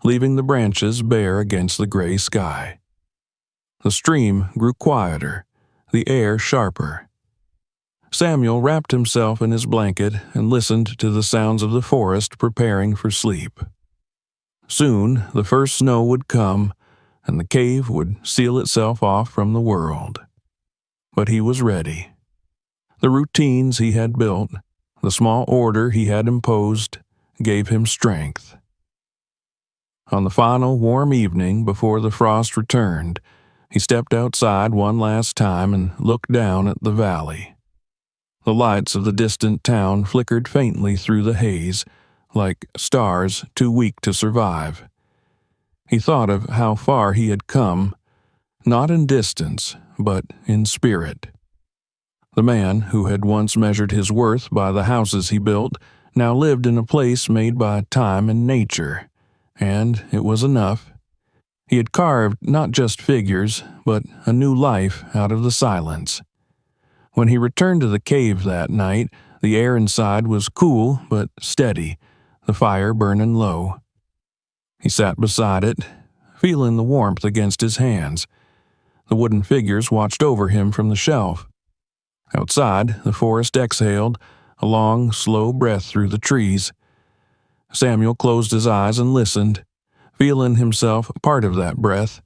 leaving the branches bare against the gray sky. The stream grew quieter, the air sharper. Samuel wrapped himself in his blanket and listened to the sounds of the forest preparing for sleep. Soon the first snow would come, and the cave would seal itself off from the world. But he was ready. The routines he had built, the small order he had imposed, gave him strength. On the final warm evening before the frost returned, he stepped outside one last time and looked down at the valley. The lights of the distant town flickered faintly through the haze, like stars too weak to survive. He thought of how far he had come, not in distance, but in spirit. The man who had once measured his worth by the houses he built now lived in a place made by time and nature, and it was enough. He had carved not just figures, but a new life out of the silence. When he returned to the cave that night, the air inside was cool but steady, the fire burning low. He sat beside it, feeling the warmth against his hands. The wooden figures watched over him from the shelf. Outside, the forest exhaled, a long, slow breath through the trees. Samuel closed his eyes and listened, feeling himself part of that breath,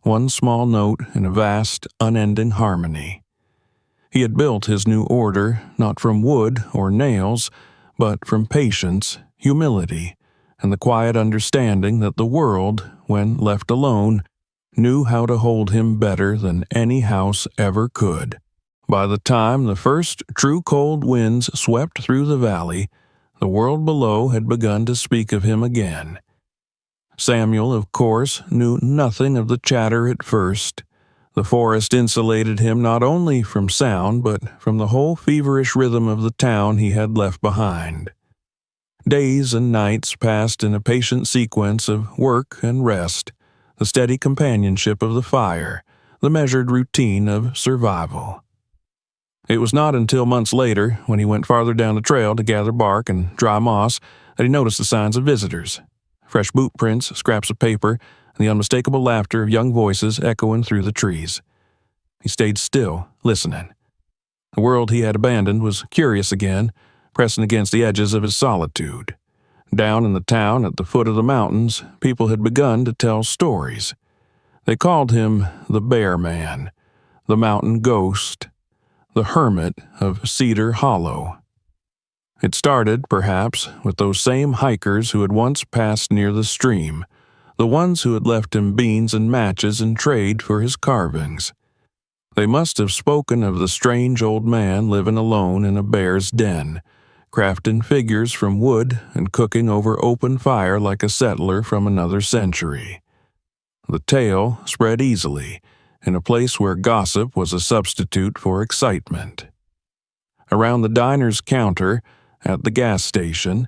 one small note in a vast, unending harmony. He had built his new order not from wood or nails, but from patience, humility, and the quiet understanding that the world, when left alone, knew how to hold him better than any house ever could. By the time the first true cold winds swept through the valley, the world below had begun to speak of him again. Samuel, of course, knew nothing of the chatter at first. The forest insulated him not only from sound, but from the whole feverish rhythm of the town he had left behind. Days and nights passed in a patient sequence of work and rest, the steady companionship of the fire, the measured routine of survival. It was not until months later, when he went farther down the trail to gather bark and dry moss, that he noticed the signs of visitors. Fresh boot prints, scraps of paper, and the unmistakable laughter of young voices echoing through the trees. He stayed still, listening. The world he had abandoned was curious again, pressing against the edges of his solitude. Down in the town at the foot of the mountains, people had begun to tell stories. They called him the Bear Man, the Mountain Ghost, the Hermit of Cedar Hollow. It started, perhaps, with those same hikers who had once passed near the stream, the ones who had left him beans and matches in trade for his carvings. They must have spoken of the strange old man living alone in a bear's den, crafting figures from wood and cooking over open fire like a settler from another century. The tale spread easily, in a place where gossip was a substitute for excitement. Around the diner's counter, at the gas station,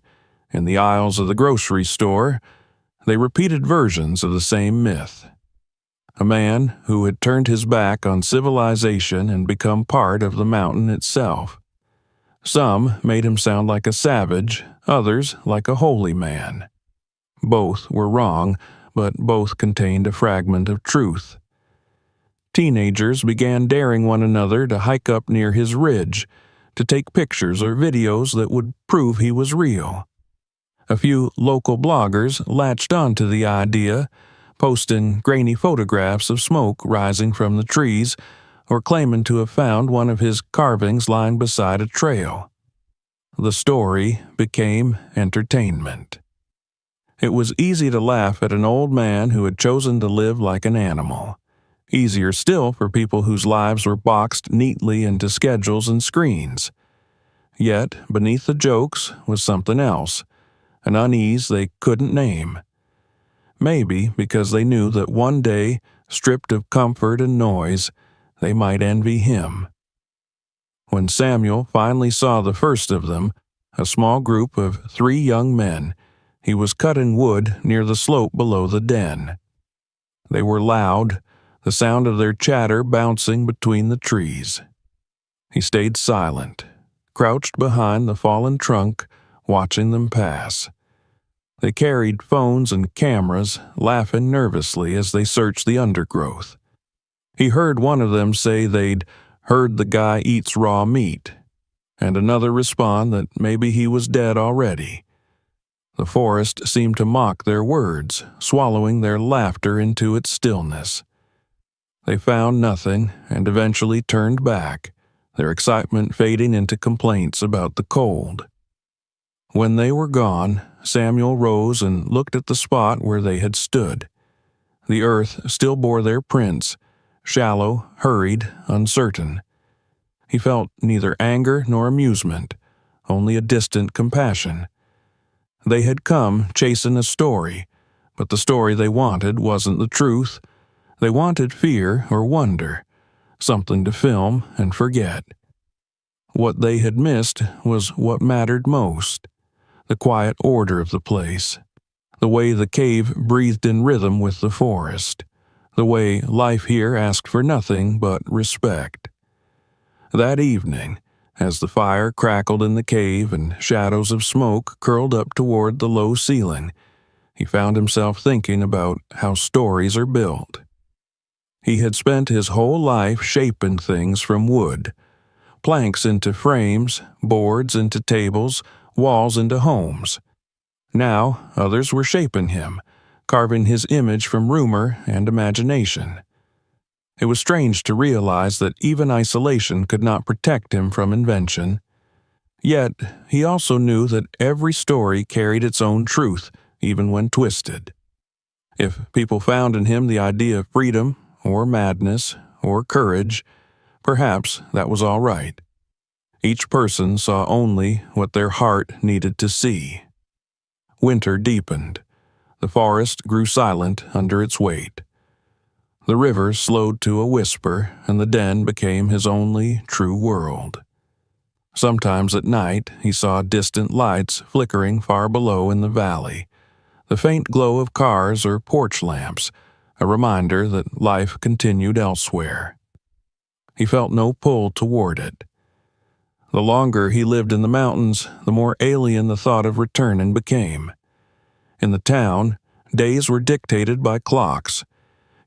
in the aisles of the grocery store, they repeated versions of the same myth. A man who had turned his back on civilization and become part of the mountain itself. Some made him sound like a savage, others like a holy man. Both were wrong, but both contained a fragment of truth. Teenagers began daring one another to hike up near his ridge, to take pictures or videos that would prove he was real. A few local bloggers latched onto the idea, posting grainy photographs of smoke rising from the trees or claiming to have found one of his carvings lying beside a trail. The story became entertainment. It was easy to laugh at an old man who had chosen to live like an animal. Easier still for people whose lives were boxed neatly into schedules and screens. Yet, beneath the jokes was something else, an unease they couldn't name. Maybe because they knew that one day, stripped of comfort and noise, they might envy him. When Samuel finally saw the first of them, a small group of 3 young men, he was cutting wood near the slope below the den. They were loud, the sound of their chatter bouncing between the trees. He stayed silent, crouched behind the fallen trunk, watching them pass. They carried phones and cameras, laughing nervously as they searched the undergrowth. He heard one of them say they'd heard the guy eats raw meat, and another respond that maybe he was dead already. The forest seemed to mock their words, swallowing their laughter into its stillness. They found nothing and eventually turned back, their excitement fading into complaints about the cold. When they were gone, Samuel rose and looked at the spot where they had stood. The earth still bore their prints, shallow, hurried, uncertain. He felt neither anger nor amusement, only a distant compassion. They had come chasing a story, but the story they wanted wasn't the truth. They wanted fear or wonder, something to film and forget. What they had missed was what mattered most, the quiet order of the place, the way the cave breathed in rhythm with the forest, the way life here asked for nothing but respect. That evening, as the fire crackled in the cave and shadows of smoke curled up toward the low ceiling, he found himself thinking about how stories are built. He had spent his whole life shaping things from wood, planks into frames, boards into tables, walls into homes. Now others were shaping him, carving his image from rumor and imagination. It was strange to realize that even isolation could not protect him from invention. Yet he also knew that every story carried its own truth, even when twisted. If people found in him the idea of freedom, or madness, or courage, perhaps that was all right. Each person saw only what their heart needed to see. Winter deepened. The forest grew silent under its weight. The river slowed to a whisper, and the den became his only true world. Sometimes at night he saw distant lights flickering far below in the valley, the faint glow of cars or porch lamps, a reminder that life continued elsewhere. He felt no pull toward it. The longer he lived in the mountains, the more alien the thought of returning became. In the town, days were dictated by clocks.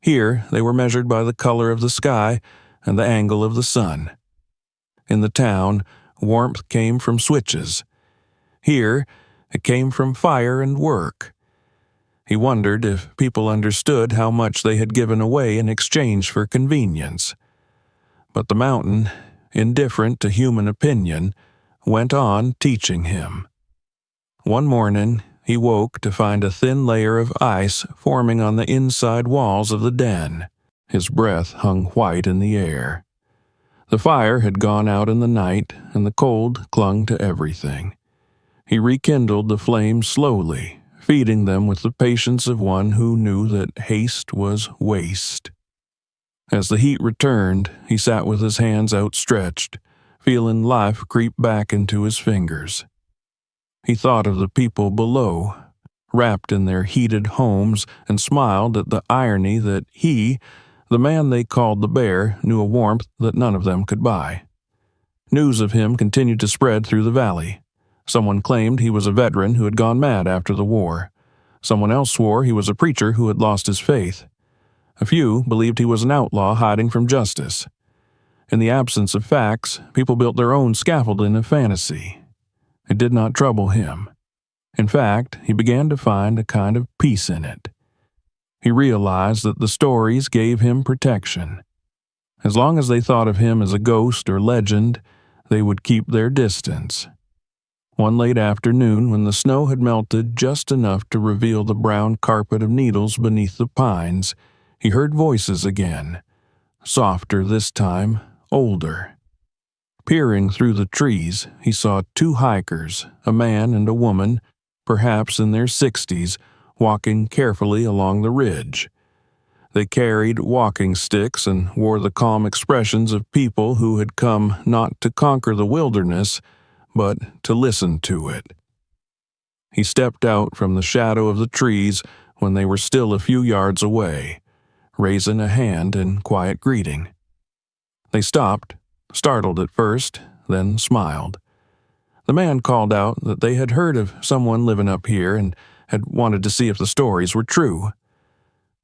Here they were measured by the color of the sky and the angle of the sun. In the town, warmth came from switches. Here, it came from fire and work. He wondered if people understood how much they had given away in exchange for convenience. But the mountain, indifferent to human opinion, went on teaching him. One morning, he woke to find a thin layer of ice forming on the inside walls of the den. His breath hung white in the air. The fire had gone out in the night, and the cold clung to everything. He rekindled the flames slowly, feeding them with the patience of one who knew that haste was waste. As the heat returned, he sat with his hands outstretched, feeling life creep back into his fingers. He thought of the people below, wrapped in their heated homes, and smiled at the irony that he, the man they called the Bear, knew a warmth that none of them could buy. News of him continued to spread through the valley. Someone claimed he was a veteran who had gone mad after the war. Someone else swore he was a preacher who had lost his faith. A few believed he was an outlaw hiding from justice. In the absence of facts, people built their own scaffolding of fantasy. It did not trouble him. In fact, he began to find a kind of peace in it. He realized that the stories gave him protection. As long as they thought of him as a ghost or legend, they would keep their distance. One late afternoon, when the snow had melted just enough to reveal the brown carpet of needles beneath the pines, he heard voices again, softer this time, older. Peering through the trees, he saw two hikers, a man and a woman, perhaps in their 60s, walking carefully along the ridge. They carried walking sticks and wore the calm expressions of people who had come not to conquer the wilderness, but to listen to it. He stepped out from the shadow of the trees when they were still a few yards away, raising a hand in quiet greeting. They stopped, startled at first, then smiled. The man called out that they had heard of someone living up here and had wanted to see if the stories were true.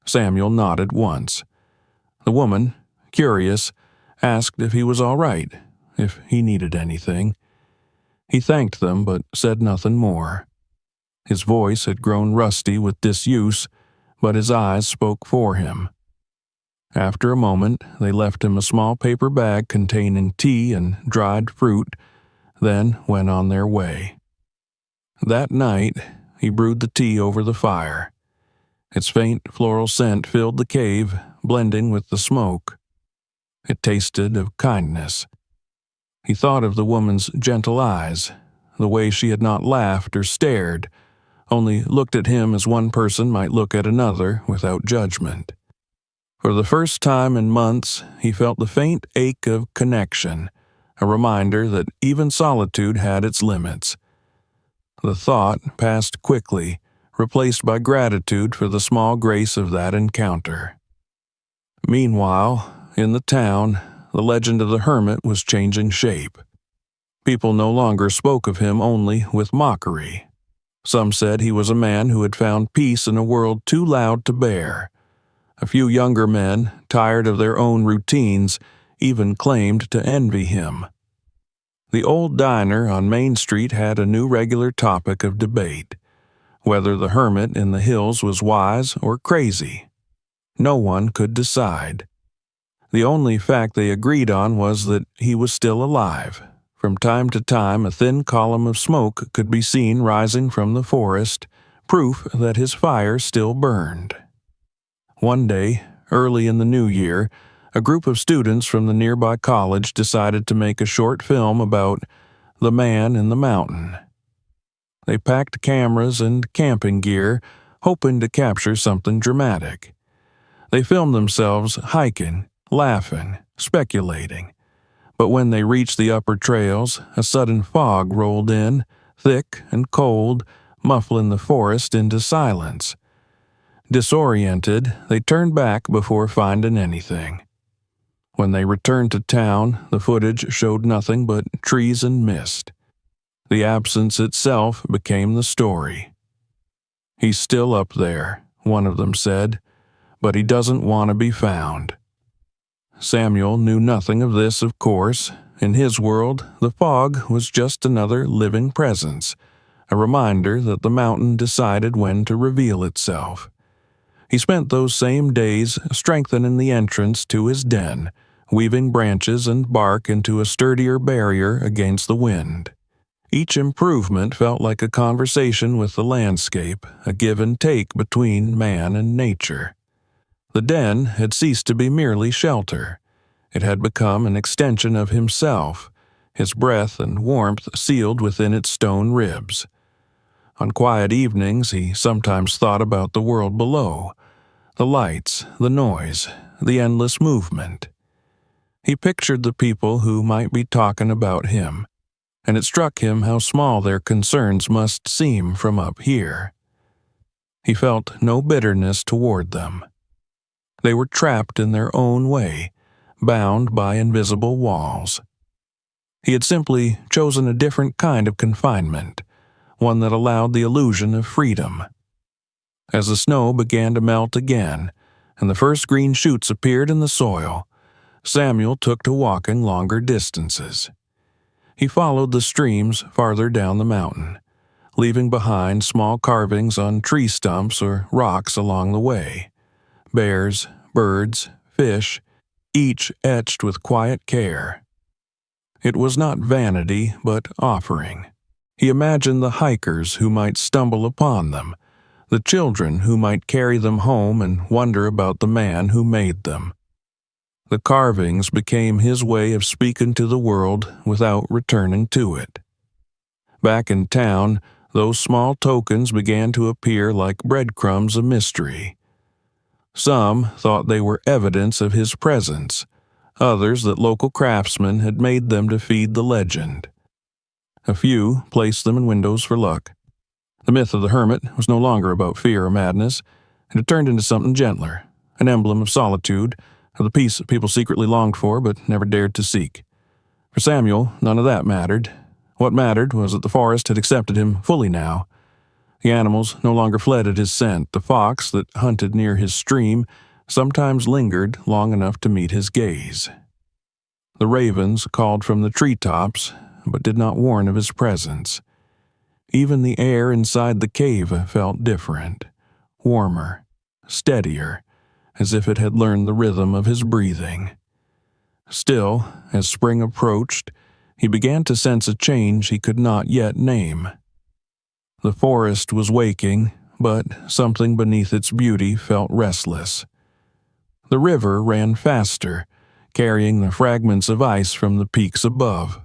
Samuel nodded once. The woman, curious, asked if he was all right, if he needed anything. He thanked them but said nothing more. His voice had grown rusty with disuse, but his eyes spoke for him. After a moment, they left him a small paper bag containing tea and dried fruit, then went on their way. That night, he brewed the tea over the fire. Its faint floral scent filled the cave, blending with the smoke. It tasted of kindness. He thought of the woman's gentle eyes, the way she had not laughed or stared, only looked at him as one person might look at another without judgment. For the first time in months, he felt the faint ache of connection, a reminder that even solitude had its limits. The thought passed quickly, replaced by gratitude for the small grace of that encounter. Meanwhile, in the town, the legend of the hermit was changing shape. People no longer spoke of him only with mockery. Some said he was a man who had found peace in a world too loud to bear. A few younger men, tired of their own routines, even claimed to envy him. The old diner on Main Street had a new regular topic of debate: whether the hermit in the hills was wise or crazy. No one could decide. The only fact they agreed on was that he was still alive. From time to time, a thin column of smoke could be seen rising from the forest, proof that his fire still burned. One day, early in the new year, a group of students from the nearby college decided to make a short film about the man in the mountain. They packed cameras and camping gear, hoping to capture something dramatic. They filmed themselves hiking, laughing, speculating. But when they reached the upper trails, a sudden fog rolled in, thick and cold, muffling the forest into silence. Disoriented, they turned back before finding anything. When they returned to town, the footage showed nothing but trees and mist. The absence itself became the story. "He's still up there," one of them said, "but he doesn't want to be found." Samuel knew nothing of this, of course. In his world, the fog was just another living presence, a reminder that the mountain decided when to reveal itself. He spent those same days strengthening the entrance to his den, weaving branches and bark into a sturdier barrier against the wind. Each improvement felt like a conversation with the landscape, a give and take between man and nature. The den had ceased to be merely shelter. It had become an extension of himself, his breath and warmth sealed within its stone ribs. On quiet evenings, he sometimes thought about the world below, the lights, the noise, the endless movement. He pictured the people who might be talking about him, and it struck him how small their concerns must seem from up here. He felt no bitterness toward them. They were trapped in their own way, bound by invisible walls. He had simply chosen a different kind of confinement, one that allowed the illusion of freedom. As the snow began to melt again, and the first green shoots appeared in the soil, Samuel took to walking longer distances. He followed the streams farther down the mountain, leaving behind small carvings on tree stumps or rocks along the way. Bears, birds, fish, each etched with quiet care. It was not vanity, but offering. He imagined the hikers who might stumble upon them, the children who might carry them home and wonder about the man who made them. The carvings became his way of speaking to the world without returning to it. Back in town, those small tokens began to appear like breadcrumbs of mystery. Some thought they were evidence of his presence, others that local craftsmen had made them to feed the legend. A few placed them in windows for luck. The myth of the hermit was no longer about fear or madness. It had turned into something gentler, an emblem of solitude, of the peace people secretly longed for but never dared to seek. For Samuel, none of that mattered. What mattered was that the forest had accepted him fully now. The animals no longer fled at his scent. The fox that hunted near his stream sometimes lingered long enough to meet his gaze. The ravens called from the treetops, but did not warn of his presence. Even the air inside the cave felt different, warmer, steadier, as if it had learned the rhythm of his breathing. Still, as spring approached, he began to sense a change he could not yet name. The forest was waking, but something beneath its beauty felt restless. The river ran faster, carrying the fragments of ice from the peaks above.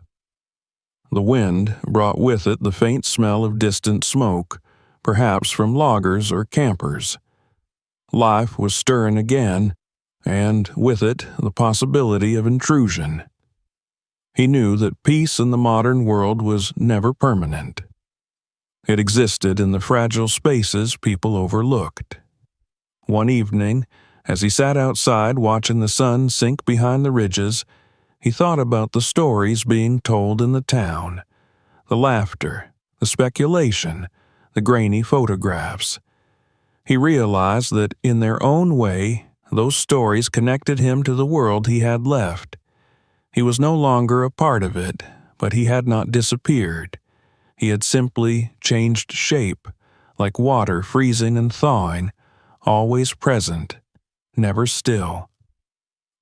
The wind brought with it the faint smell of distant smoke, perhaps from loggers or campers. Life was stirring again, and with it the possibility of intrusion. He knew that peace in the modern world was never permanent. It existed in the fragile spaces people overlooked. One evening, as he sat outside watching the sun sink behind the ridges, he thought about the stories being told in the town, the laughter, the speculation, the grainy photographs. He realized that in their own way, those stories connected him to the world he had left. He was no longer a part of it, but he had not disappeared. He had simply changed shape, like water freezing and thawing, always present, never still.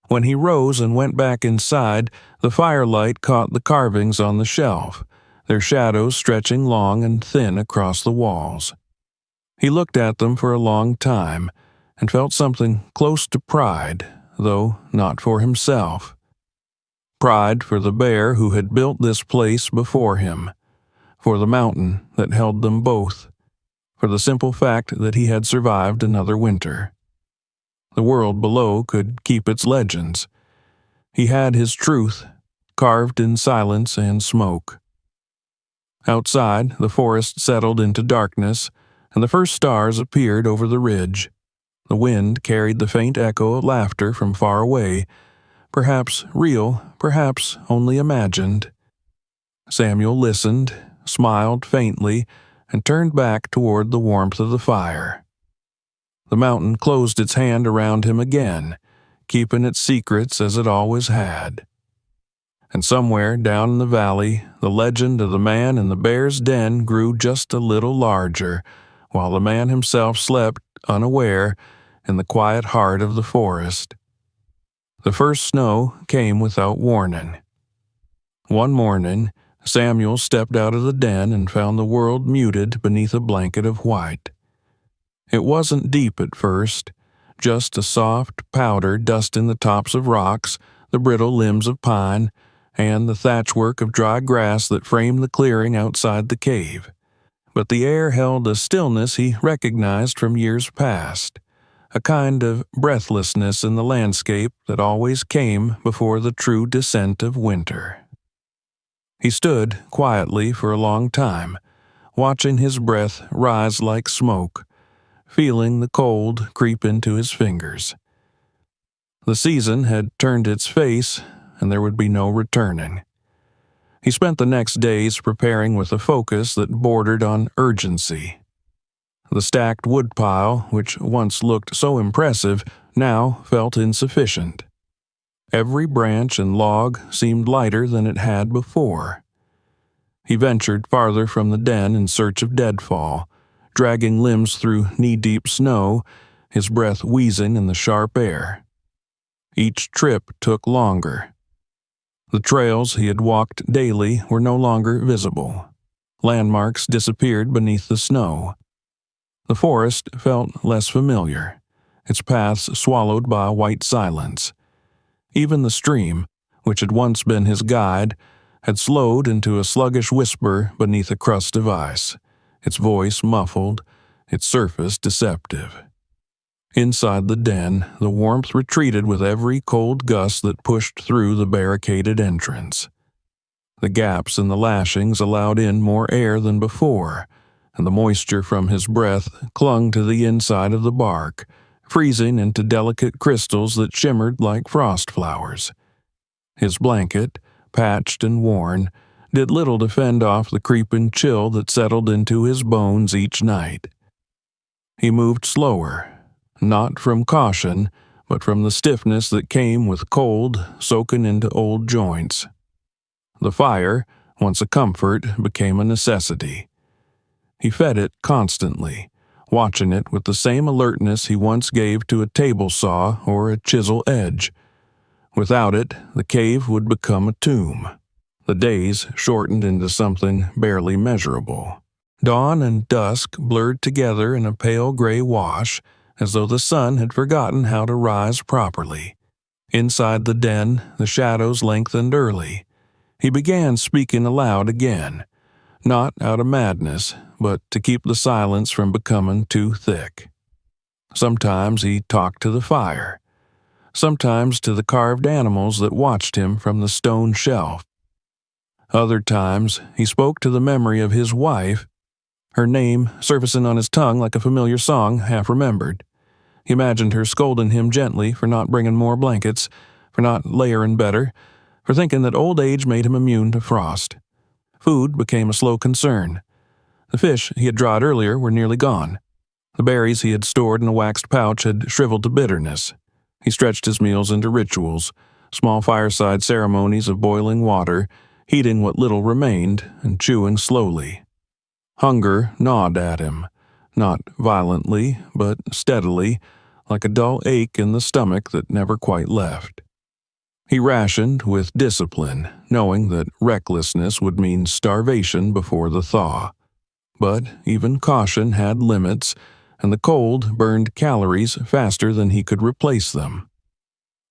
When he rose and went back inside, the firelight caught the carvings on the shelf, their shadows stretching long and thin across the walls. He looked at them for a long time and felt something close to pride, though not for himself. Pride for the bear who had built this place before him, for the mountain that held them both, for the simple fact that he had survived another winter. The world below could keep its legends. He had his truth, carved in silence and smoke. Outside, the forest settled into darkness, and the first stars appeared over the ridge. The wind carried the faint echo of laughter from far away, perhaps real, perhaps only imagined. Samuel listened, smiled faintly, and turned back toward the warmth of the fire. The mountain closed its hand around him again, keeping its secrets as it always had. And somewhere down in the valley, the legend of the man in the bear's den grew just a little larger, while the man himself slept, unaware, in the quiet heart of the forest. The first snow came without warning. One morning, Samuel stepped out of the den and found the world muted beneath a blanket of white. It wasn't deep at first, just a soft powder dusting the tops of rocks, the brittle limbs of pine, and the thatchwork of dry grass that framed the clearing outside the cave. But the air held a stillness he recognized from years past, a kind of breathlessness in the landscape that always came before the true descent of winter. He stood quietly for a long time, watching his breath rise like smoke, feeling the cold creep into his fingers. The season had turned its face, and there would be no returning. He spent the next days preparing with a focus that bordered on urgency. The stacked woodpile, which once looked so impressive, now felt insufficient. Every branch and log seemed lighter than it had before. He ventured farther from the den in search of deadfall, dragging limbs through knee-deep snow, his breath wheezing in the sharp air. Each trip took longer. The trails he had walked daily were no longer visible. Landmarks disappeared beneath the snow. The forest felt less familiar, its paths swallowed by a white silence. Even the stream, which had once been his guide, had slowed into a sluggish whisper beneath a crust of ice, its voice muffled, its surface deceptive. Inside the den, the warmth retreated with every cold gust that pushed through the barricaded entrance. The gaps in the lashings allowed in more air than before, and the moisture from his breath clung to the inside of the bark, freezing into delicate crystals that shimmered like frost flowers. His blanket, patched and worn, did little to fend off the creeping chill that settled into his bones each night. He moved slower, not from caution, but from the stiffness that came with cold soaking into old joints. The fire, once a comfort, became a necessity. He fed it constantly, watching it with the same alertness he once gave to a table saw or a chisel edge. Without it, the cave would become a tomb. The days shortened into something barely measurable. Dawn and dusk blurred together in a pale gray wash, as though the sun had forgotten how to rise properly. Inside the den, the shadows lengthened early. He began speaking aloud again, not out of madness, but to keep the silence from becoming too thick. Sometimes he talked to the fire, sometimes to the carved animals that watched him from the stone shelf. Other times he spoke to the memory of his wife, her name surfacing on his tongue like a familiar song half remembered. He imagined her scolding him gently for not bringing more blankets, for not layering better, for thinking that old age made him immune to frost. Food became a slow concern. The fish he had dried earlier were nearly gone. The berries he had stored in a waxed pouch had shriveled to bitterness. He stretched his meals into rituals, small fireside ceremonies of boiling water, heating what little remained and chewing slowly. Hunger gnawed at him, not violently, but steadily, like a dull ache in the stomach that never quite left. He rationed with discipline, knowing that recklessness would mean starvation before the thaw. But even caution had limits, and the cold burned calories faster than he could replace them.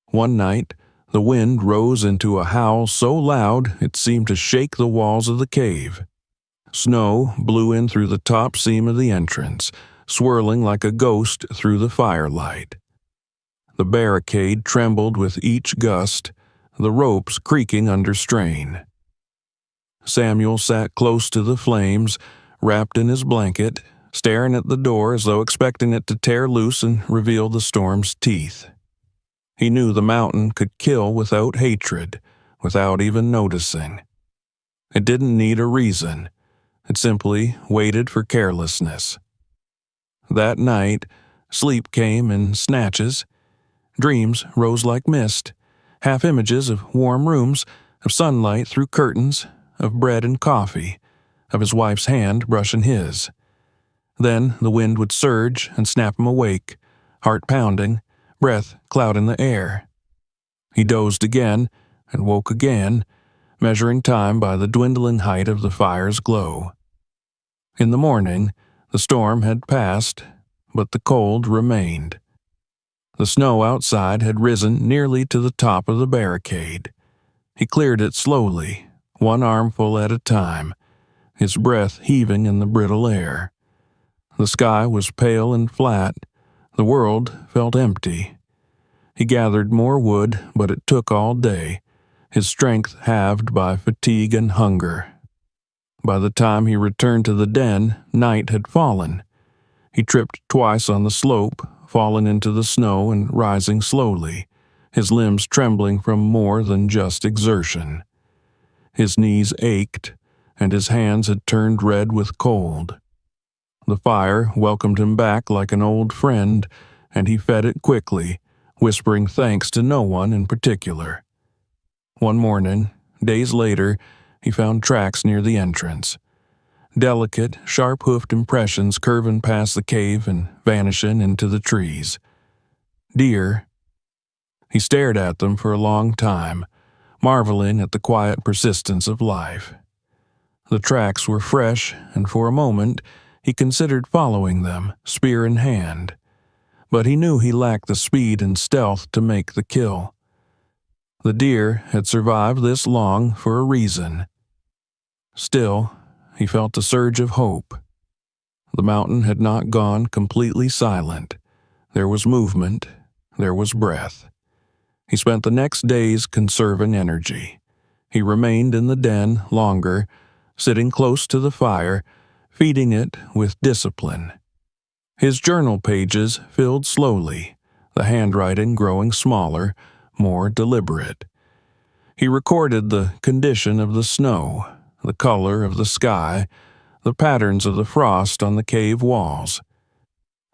One night, the wind rose into a howl so loud it seemed to shake the walls of the cave. Snow blew in through the top seam of the entrance, swirling like a ghost through the firelight. The barricade trembled with each gust, the ropes creaking under strain. Samuel sat close to the flames, wrapped in his blanket, staring at the door as though expecting it to tear loose and reveal the storm's teeth. He knew the mountain could kill without hatred, without even noticing. It didn't need a reason. It simply waited for carelessness. That night, sleep came in snatches. Dreams rose like mist, half images of warm rooms, of sunlight through curtains, of bread and coffee, of his wife's hand brushing his. Then the wind would surge and snap him awake, heart pounding, breath clouding the air. He dozed again and woke again, measuring time by the dwindling height of the fire's glow. In the morning, the storm had passed, but the cold remained. The snow outside had risen nearly to the top of the barricade. He cleared it slowly, one armful at a time, his breath heaving in the brittle air. The sky was pale and flat. The world felt empty. He gathered more wood, but it took all day, his strength halved by fatigue and hunger. By the time he returned to the den, night had fallen. He tripped twice on the slope, fallen into the snow and rising slowly, his limbs trembling from more than just exertion. His knees ached, and his hands had turned red with cold. The fire welcomed him back like an old friend, and he fed it quickly, whispering thanks to no one in particular. One morning, days later, he found tracks near the entrance. Delicate, sharp-hoofed impressions curving past the cave and vanishing into the trees. Deer. He stared at them for a long time, marveling at the quiet persistence of life. The tracks were fresh, and for a moment he considered following them, spear in hand. But he knew he lacked the speed and stealth to make the kill. The deer had survived this long for a reason. Still, he felt a surge of hope. The mountain had not gone completely silent. There was movement, there was breath. He spent the next days conserving energy. He remained in the den longer, sitting close to the fire, feeding it with discipline. His journal pages filled slowly, the handwriting growing smaller, more deliberate. He recorded the condition of the snow, the color of the sky, the patterns of the frost on the cave walls.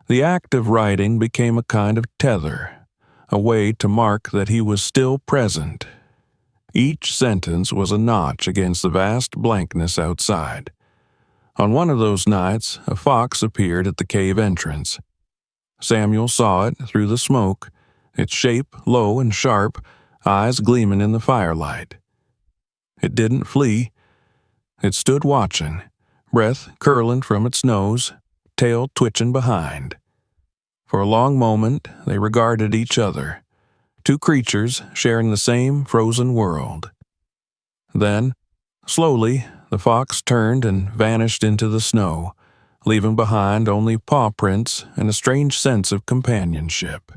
The act of writing became a kind of tether, a way to mark that he was still present. Each sentence was a notch against the vast blankness outside. On one of those nights, a fox appeared at the cave entrance. Samuel saw it through the smoke, its shape low and sharp, eyes gleaming in the firelight. It didn't flee. It stood watching, breath curling from its nose, tail twitching behind. For a long moment, they regarded each other, two creatures sharing the same frozen world. Then, slowly, the fox turned and vanished into the snow, leaving behind only paw prints and a strange sense of companionship.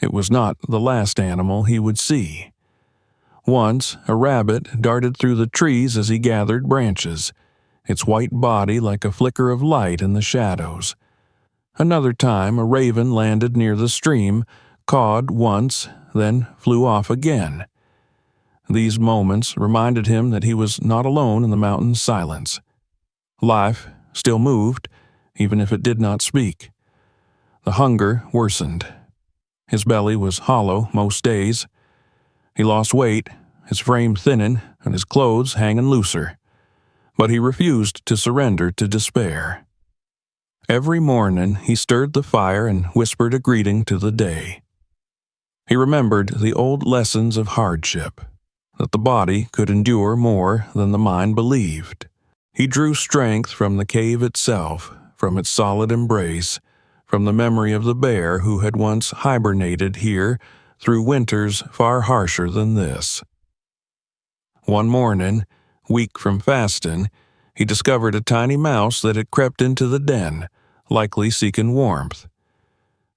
It was not the last animal he would see. Once, a rabbit darted through the trees as he gathered branches, its white body like a flicker of light in the shadows. Another time, a raven landed near the stream, cawed once, then flew off again. These moments reminded him that he was not alone in the mountain's silence. Life still moved, even if it did not speak. The hunger worsened. His belly was hollow most days. He lost weight, his frame thinning, and his clothes hanging looser. But he refused to surrender to despair. Every morning he stirred the fire and whispered a greeting to the day. He remembered the old lessons of hardship, that the body could endure more than the mind believed. He drew strength from the cave itself, from its solid embrace, from the memory of the bear who had once hibernated here through winters far harsher than this. One morning, weak from fasting, he discovered a tiny mouse that had crept into the den, likely seeking warmth.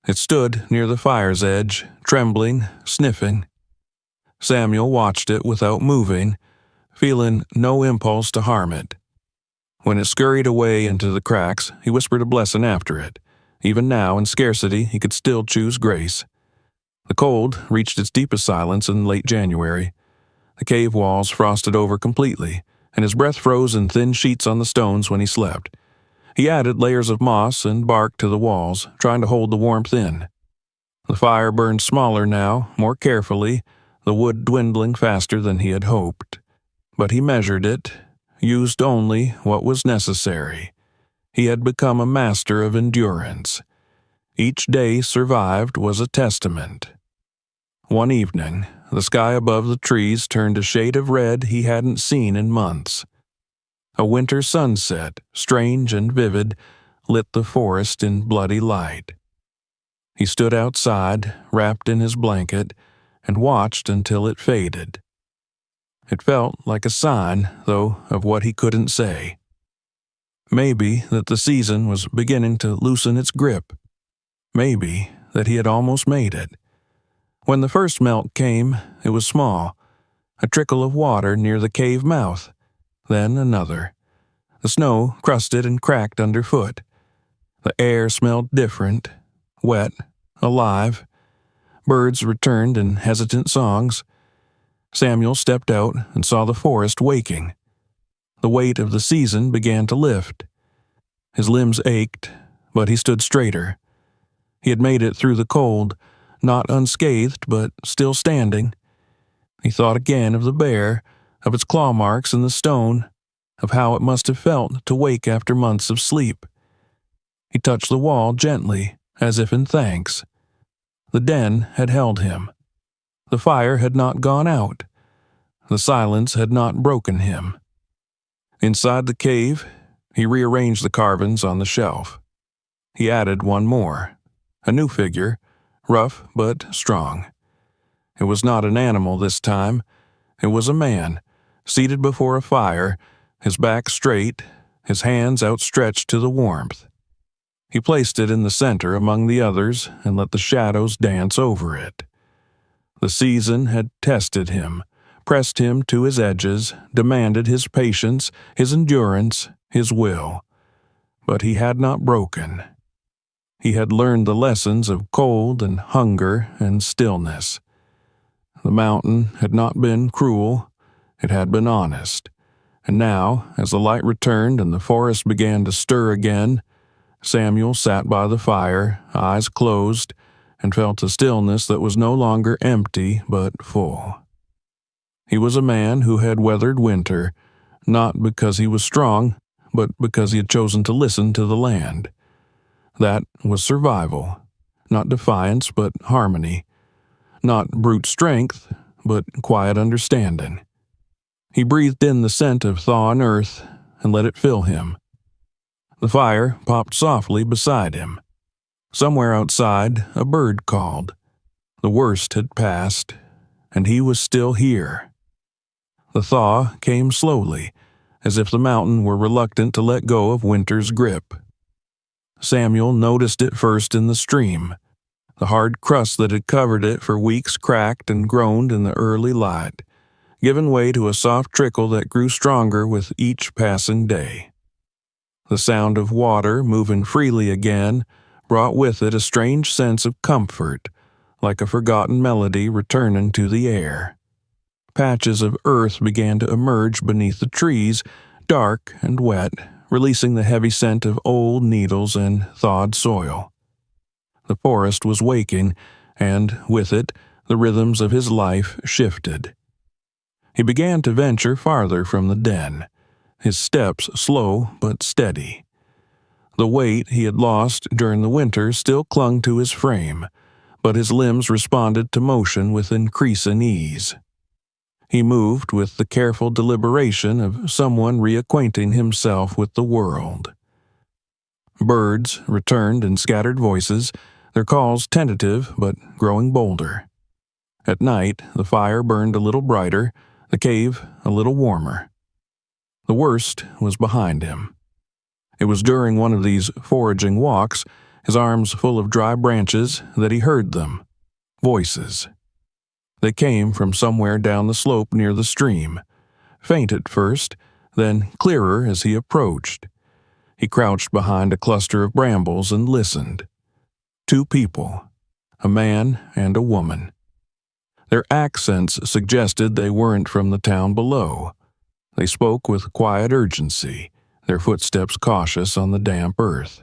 It stood near the fire's edge, trembling, sniffing. Samuel watched it without moving, feeling no impulse to harm it. When it scurried away into the cracks, he whispered a blessing after it. Even now, in scarcity, he could still choose grace. The cold reached its deepest silence in late January. The cave walls frosted over completely, and his breath froze in thin sheets on the stones when he slept. He added layers of moss and bark to the walls, trying to hold the warmth in. The fire burned smaller now, more carefully, the wood dwindling faster than he had hoped. But he measured it, used only what was necessary. He had become a master of endurance. Each day survived was a testament. One evening, the sky above the trees turned a shade of red he hadn't seen in months. A winter sunset, strange and vivid, lit the forest in bloody light. He stood outside, wrapped in his blanket, and watched until it faded. It felt like a sign, though, of what he couldn't say. Maybe that the season was beginning to loosen its grip. Maybe that he had almost made it. When the first melt came, it was small, a trickle of water near the cave mouth, then another. The snow crusted and cracked underfoot. The air smelled different, wet, alive. Birds returned in hesitant songs. Samuel stepped out and saw the forest waking. The weight of the season began to lift. His limbs ached, but he stood straighter. He had made it through the cold, not unscathed, but still standing. He thought again of the bear, of its claw marks in the stone, of how it must have felt to wake after months of sleep. He touched the wall gently, as if in thanks. The den had held him. The fire had not gone out. The silence had not broken him. Inside the cave, he rearranged the carvings on the shelf. He added one more, a new figure, rough but strong. It was not an animal this time. It was a man, seated before a fire, his back straight, his hands outstretched to the warmth. He placed it in the center among the others and let the shadows dance over it. The season had tested him, pressed him to his edges, demanded his patience, his endurance, his will. But he had not broken. He had learned the lessons of cold and hunger and stillness. The mountain had not been cruel, it had been honest. And now, as the light returned and the forest began to stir again, Samuel sat by the fire, eyes closed, and felt a stillness that was no longer empty but full. He was a man who had weathered winter, not because he was strong, but because he had chosen to listen to the land. That was survival, not defiance but harmony, not brute strength, but quiet understanding. He breathed in the scent of thawing earth and let it fill him. The fire popped softly beside him. Somewhere outside, a bird called. The worst had passed, and he was still here. The thaw came slowly, as if the mountain were reluctant to let go of winter's grip. Samuel noticed it first in the stream. The hard crust that had covered it for weeks cracked and groaned in the early light, giving way to a soft trickle that grew stronger with each passing day. The sound of water moving freely again brought with it a strange sense of comfort, like a forgotten melody returning to the air. Patches of earth began to emerge beneath the trees, dark and wet, releasing the heavy scent of old needles and thawed soil. The forest was waking, and, with it, the rhythms of his life shifted. He began to venture farther from the den, his steps slow but steady. The weight he had lost during the winter still clung to his frame, but his limbs responded to motion with increasing ease. He moved with the careful deliberation of someone reacquainting himself with the world. Birds returned in scattered voices, their calls tentative but growing bolder. At night, the fire burned a little brighter, the cave a little warmer. The worst was behind him. It was during one of these foraging walks, his arms full of dry branches, that he heard them. Voices. They came from somewhere down the slope near the stream, faint at first, then clearer as he approached. He crouched behind a cluster of brambles and listened. Two people, a man and a woman. Their accents suggested they weren't from the town below. They spoke with quiet urgency, their footsteps cautious on the damp earth.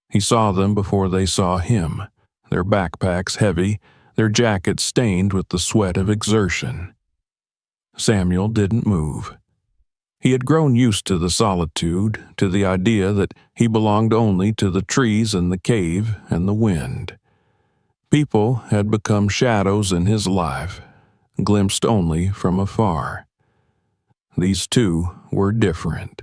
He saw them before they saw him, their backpacks heavy, their jackets stained with the sweat of exertion. Samuel didn't move. He had grown used to the solitude, to the idea that he belonged only to the trees and the cave and the wind. People had become shadows in his life, glimpsed only from afar. These two were different.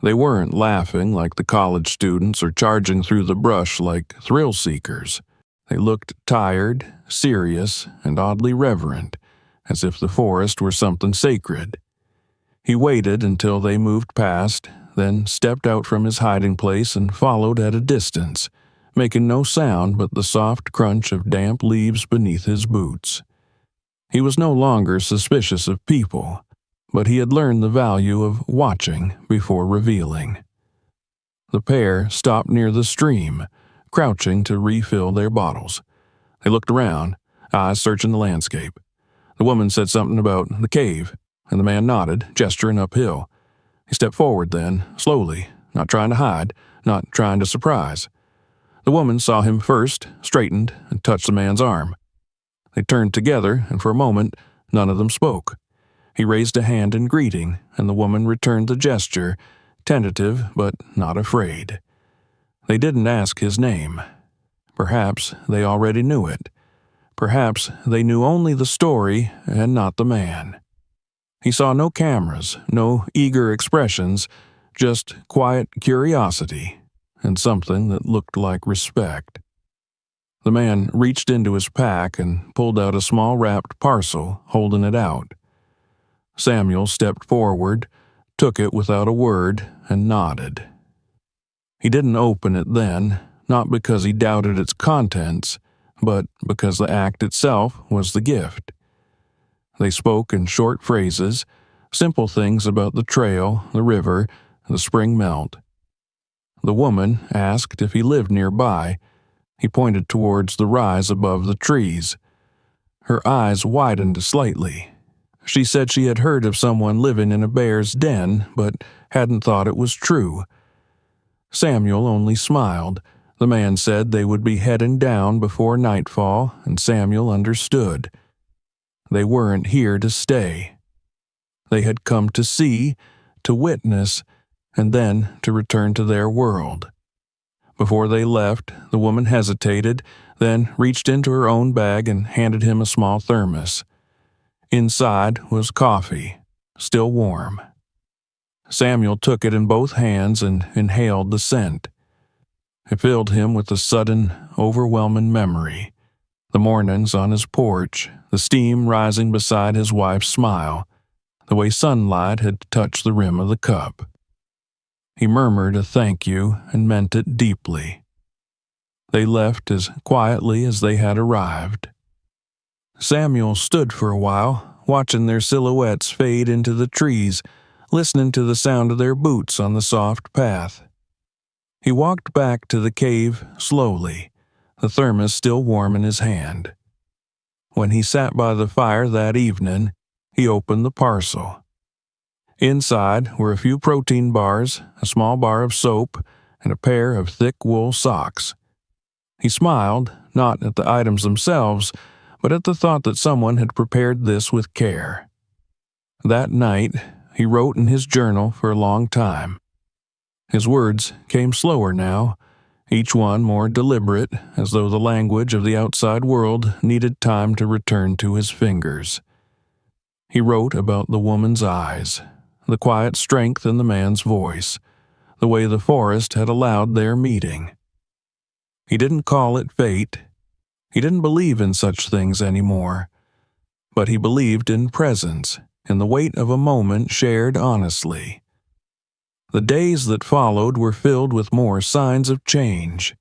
They weren't laughing like the college students or charging through the brush like thrill-seekers. They looked tired, serious, and oddly reverent, as if the forest were something sacred. He waited until they moved past, then stepped out from his hiding place and followed at a distance, making no sound but the soft crunch of damp leaves beneath his boots. He was no longer suspicious of people, but he had learned the value of watching before revealing. The pair stopped near the stream, crouching to refill their bottles. They looked around, eyes searching the landscape. The woman said something about the cave, and the man nodded, gesturing uphill. He stepped forward then, slowly, not trying to hide, not trying to surprise. The woman saw him first, straightened, and touched the man's arm. They turned together, and for a moment, none of them spoke. He raised a hand in greeting, and the woman returned the gesture, tentative but not afraid. They didn't ask his name. Perhaps they already knew it. Perhaps they knew only the story and not the man. He saw no cameras, no eager expressions, just quiet curiosity, and something that looked like respect. The man reached into his pack and pulled out a small wrapped parcel, holding it out. Samuel stepped forward, took it without a word, and nodded. He didn't open it then, not because he doubted its contents, but because the act itself was the gift. They spoke in short phrases, simple things about the trail, the river, the spring melt. The woman asked if he lived nearby. He pointed towards the rise above the trees. Her eyes widened slightly. She said she had heard of someone living in a bear's den, but hadn't thought it was true. Samuel only smiled. The man said they would be heading down before nightfall, and Samuel understood. They weren't here to stay. They had come to see, to witness, and then to return to their world. Before they left, the woman hesitated, then reached into her own bag and handed him a small thermos. Inside was coffee, still warm. Samuel took it in both hands and inhaled the scent. It filled him with a sudden, overwhelming memory. The mornings on his porch, the steam rising beside his wife's smile, the way sunlight had touched the rim of the cup. He murmured a thank you and meant it deeply. They left as quietly as they had arrived. Samuel stood for a while, watching their silhouettes fade into the trees, listening to the sound of their boots on the soft path. He walked back to the cave slowly, the thermos still warm in his hand. When he sat by the fire that evening, he opened the parcel. Inside were a few protein bars, a small bar of soap, and a pair of thick wool socks. He smiled, not at the items themselves, but at the thought that someone had prepared this with care. That night, he wrote in his journal for a long time. His words came slower now, each one more deliberate, as though the language of the outside world needed time to return to his fingers. He wrote about the woman's eyes, the quiet strength in the man's voice, the way the forest had allowed their meeting. He didn't call it fate. He didn't believe in such things anymore, but he believed in presence, in the weight of a moment shared honestly. The days that followed were filled with more signs of change.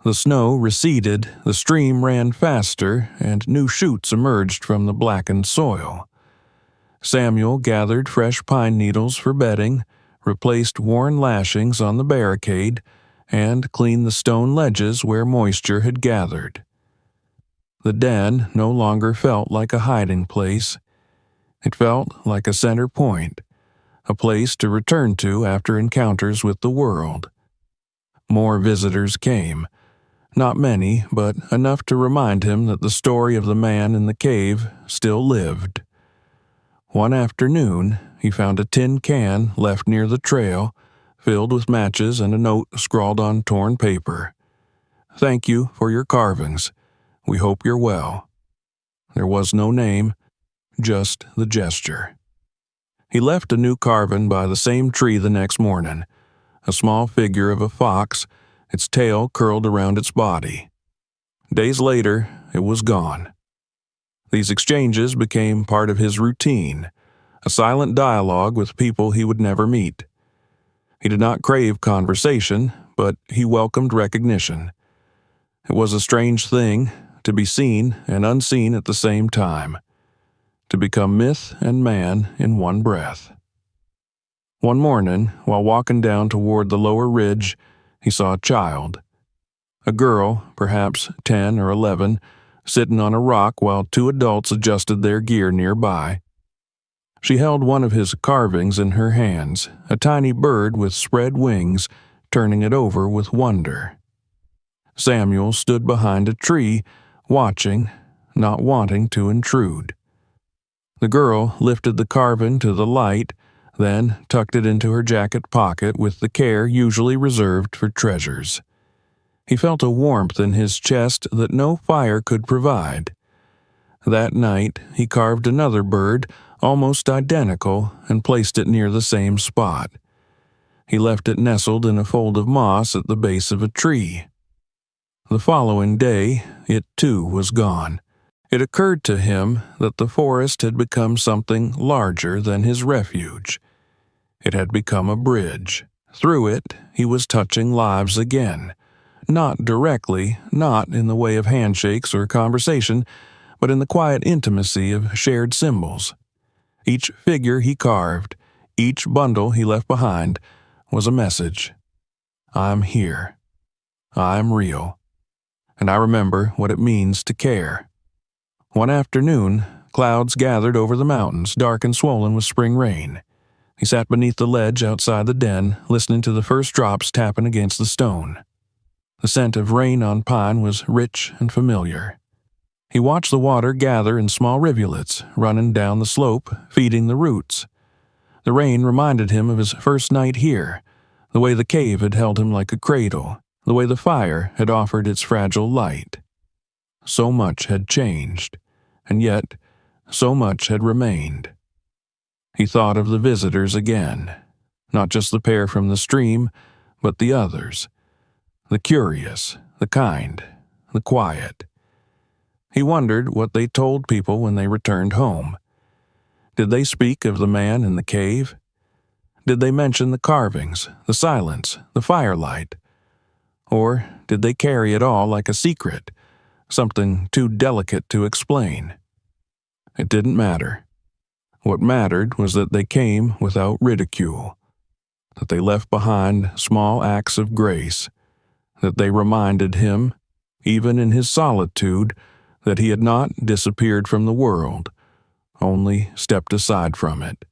The snow receded, the stream ran faster, and new shoots emerged from the blackened soil. Samuel gathered fresh pine needles for bedding, replaced worn lashings on the barricade, and cleaned the stone ledges where moisture had gathered. The den no longer felt like a hiding place. It felt like a center point, a place to return to after encounters with the world. More visitors came. Not many, but enough to remind him that the story of the man in the cave still lived. One afternoon, he found a tin can left near the trail, filled with matches and a note scrawled on torn paper. "Thank you for your carvings. We hope you're well." There was no name, just the gesture. He left a new carving by the same tree the next morning, a small figure of a fox, its tail curled around its body. Days later, it was gone. These exchanges became part of his routine, a silent dialogue with people he would never meet. He did not crave conversation, but he welcomed recognition. It was a strange thing to be seen and unseen at the same time, to become myth and man in one breath. One morning, while walking down toward the lower ridge, he saw a child. A girl, perhaps 10 or 11, sitting on a rock while two adults adjusted their gear nearby. She held one of his carvings in her hands, a tiny bird with spread wings, turning it over with wonder. Samuel stood behind a tree, watching, not wanting to intrude. The girl lifted the carving to the light, then tucked it into her jacket pocket with the care usually reserved for treasures. He felt a warmth in his chest that no fire could provide. That night, he carved another bird, almost identical, and placed it near the same spot. He left it nestled in a fold of moss at the base of a tree. The following day, it too was gone. It occurred to him that the forest had become something larger than his refuge. It had become a bridge. Through it, he was touching lives again. Not directly, not in the way of handshakes or conversation, but in the quiet intimacy of shared symbols. Each figure he carved, each bundle he left behind, was a message. I'm here. I'm real. And I remember what it means to care. One afternoon, clouds gathered over the mountains, dark and swollen with spring rain. He sat beneath the ledge outside the den, listening to the first drops tapping against the stone. The scent of rain on pine was rich and familiar. He watched the water gather in small rivulets, running down the slope, feeding the roots. The rain reminded him of his first night here, the way the cave had held him like a cradle, the way the fire had offered its fragile light. So much had changed, and yet so much had remained. He thought of the visitors again, not just the pair from the stream, but the others, the curious, the kind, the quiet. He wondered what they told people when they returned home. Did they speak of the man in the cave? Did they mention the carvings, the silence, the firelight? Or did they carry it all like a secret, something too delicate to explain? It didn't matter. What mattered was that they came without ridicule, that they left behind small acts of grace, that they reminded him, even in his solitude, that he had not disappeared from the world, only stepped aside from it.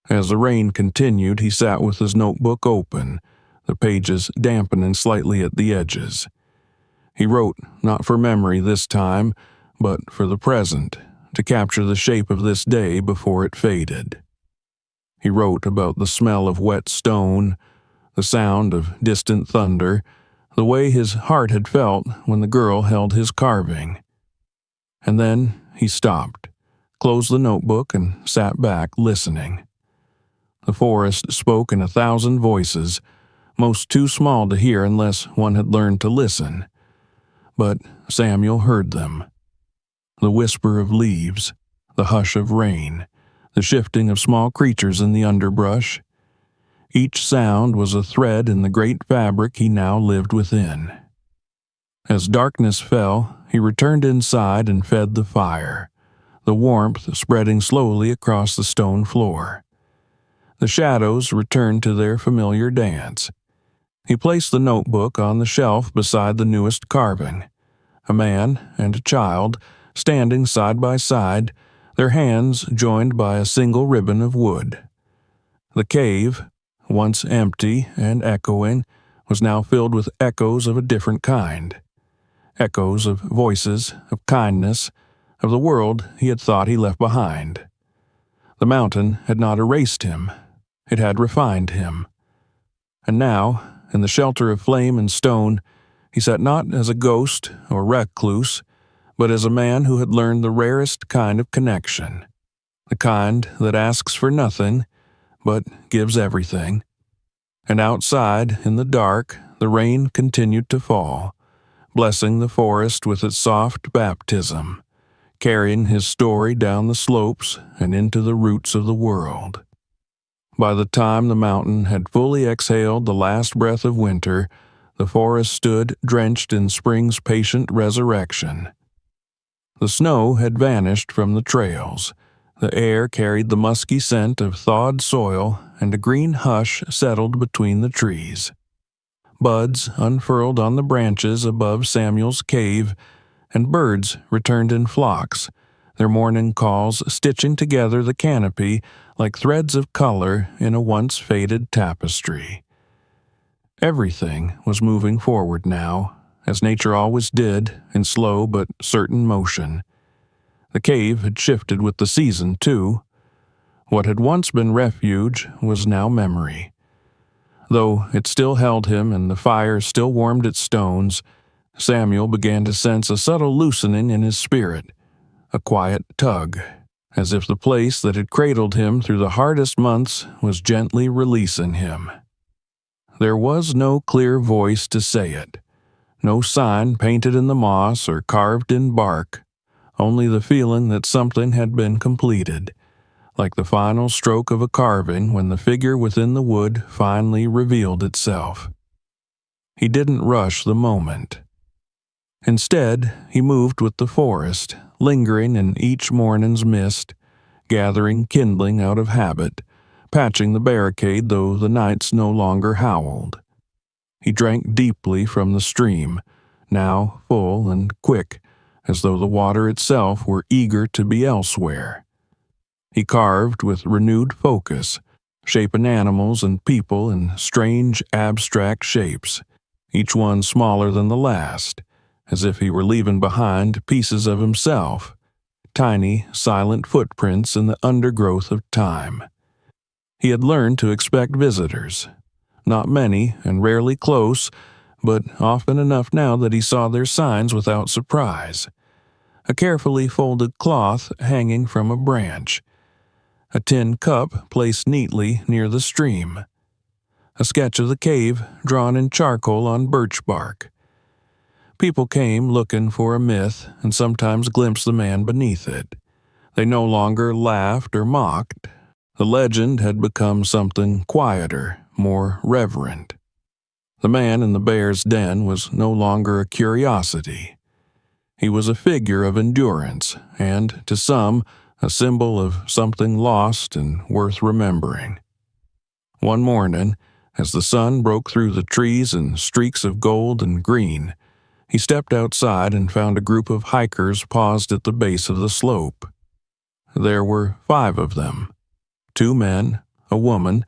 As the rain continued, he sat with his notebook open, the pages dampening slightly at the edges. He wrote not for memory this time, but for the present, to capture the shape of this day before it faded. He wrote about the smell of wet stone, the sound of distant thunder, the way his heart had felt when the girl held his carving. And then he stopped, closed the notebook, and sat back listening. The forest spoke in 1,000 voices, most too small to hear unless one had learned to listen. But Samuel heard them. The whisper of leaves, the hush of rain, the shifting of small creatures in the underbrush. Each sound was a thread in the great fabric he now lived within. As darkness fell, he returned inside and fed the fire, the warmth spreading slowly across the stone floor. The shadows returned to their familiar dance. He placed the notebook on the shelf beside the newest carving. A man and a child, standing side by side, their hands joined by a single ribbon of wood. The cave, once empty and echoing, was now filled with echoes of a different kind. Echoes of voices, of kindness, of the world he had thought he left behind. The mountain had not erased him. It had refined him. And now, in the shelter of flame and stone, he sat not as a ghost or recluse, but as a man who had learned the rarest kind of connection, the kind that asks for nothing, but gives everything. And outside, in the dark, the rain continued to fall, blessing the forest with its soft baptism, carrying his story down the slopes and into the roots of the world. By the time the mountain had fully exhaled the last breath of winter, the forest stood drenched in spring's patient resurrection. The snow had vanished from the trails. The air carried the musky scent of thawed soil, and a green hush settled between the trees. Buds unfurled on the branches above Samuel's cave, and birds returned in flocks, their morning calls stitching together the canopy like threads of color in a once faded tapestry. Everything was moving forward now, as nature always did, in slow but certain motion. The cave had shifted with the season, too. What had once been refuge was now memory. Though it still held him and the fire still warmed its stones, Samuel began to sense a subtle loosening in his spirit, a quiet tug, as if the place that had cradled him through the hardest months was gently releasing him. There was no clear voice to say it, no sign painted in the moss or carved in bark, only the feeling that something had been completed, like the final stroke of a carving when the figure within the wood finally revealed itself. He didn't rush the moment. Instead, he moved with the forest, lingering in each morning's mist, gathering kindling out of habit, patching the barricade though the nights no longer howled. He drank deeply from the stream, now full and quick, as though the water itself were eager to be elsewhere. He carved with renewed focus, shaping animals and people in strange abstract shapes, each one smaller than the last, as if he were leaving behind pieces of himself, tiny, silent footprints in the undergrowth of time. He had learned to expect visitors, not many and rarely close, but often enough now that he saw their signs without surprise. A carefully folded cloth hanging from a branch, a tin cup placed neatly near the stream, a sketch of the cave drawn in charcoal on birch bark. People came looking for a myth and sometimes glimpsed the man beneath it. They no longer laughed or mocked. The legend had become something quieter, more reverent. The man in the bear's den was no longer a curiosity. He was a figure of endurance, and, to some, a symbol of something lost and worth remembering. One morning, as the sun broke through the trees in streaks of gold and green, he stepped outside and found a group of hikers paused at the base of the slope. There were 5 of them, 2 men, a woman,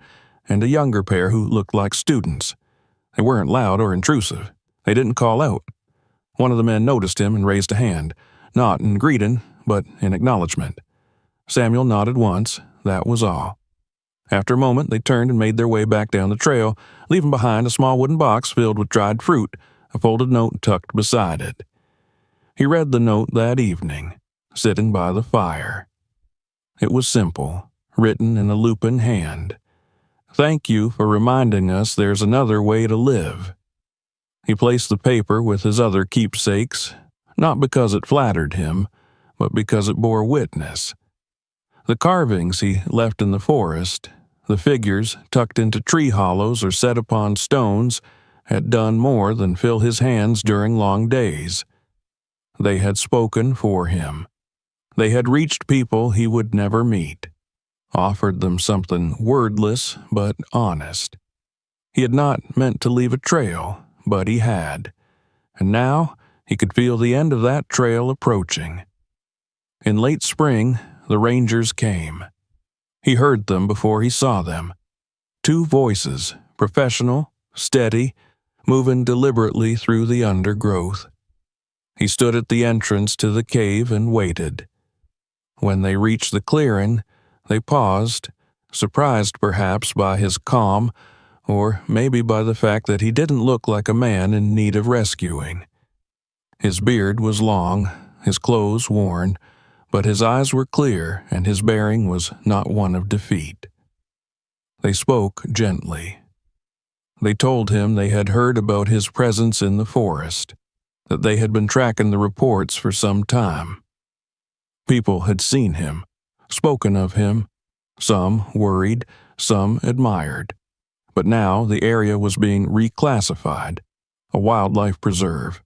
and a younger pair who looked like students. They weren't loud or intrusive. They didn't call out. One of the men noticed him and raised a hand, not in greeting, but in acknowledgement. Samuel nodded once, that was all. After a moment, they turned and made their way back down the trail, leaving behind a small wooden box filled with dried fruit, a folded note tucked beside it. He read the note that evening, sitting by the fire. It was simple, written in a lupin hand. Thank you for reminding us there's another way to live. He placed the paper with his other keepsakes, not because it flattered him, but because it bore witness. The carvings he left in the forest, the figures tucked into tree hollows or set upon stones, had done more than fill his hands during long days. They had spoken for him. They had reached people he would never meet, offered them something wordless but honest. He had not meant to leave a trail, but he had, and now he could feel the end of that trail approaching. In late spring, the rangers came. He heard them before he saw them. 2 voices, professional, steady, moving deliberately through the undergrowth. He stood at the entrance to the cave and waited. When they reached the clearing, they paused, surprised perhaps by his calm, or maybe by the fact that he didn't look like a man in need of rescuing. His beard was long, his clothes worn, but his eyes were clear and his bearing was not one of defeat. They spoke gently. They told him they had heard about his presence in the forest, that they had been tracking the reports for some time. People had seen him, spoken of him, some worried, some admired. But now the area was being reclassified, a wildlife preserve.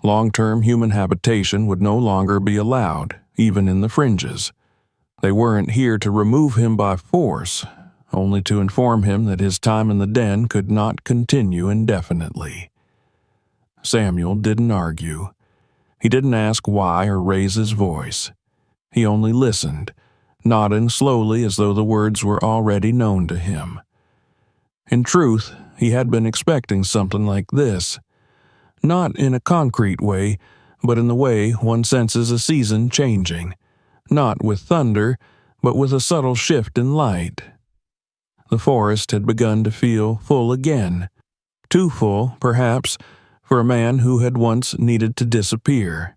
Long-term human habitation would no longer be allowed, even in the fringes. They weren't here to remove him by force, only to inform him that his time in the den could not continue indefinitely. Samuel didn't argue. He didn't ask why or raise his voice. He only listened, nodding slowly as though the words were already known to him. In truth, he had been expecting something like this. Not in a concrete way, but in the way one senses a season changing. Not with thunder, but with a subtle shift in light. The forest had begun to feel full again. Too full, perhaps, for a man who had once needed to disappear.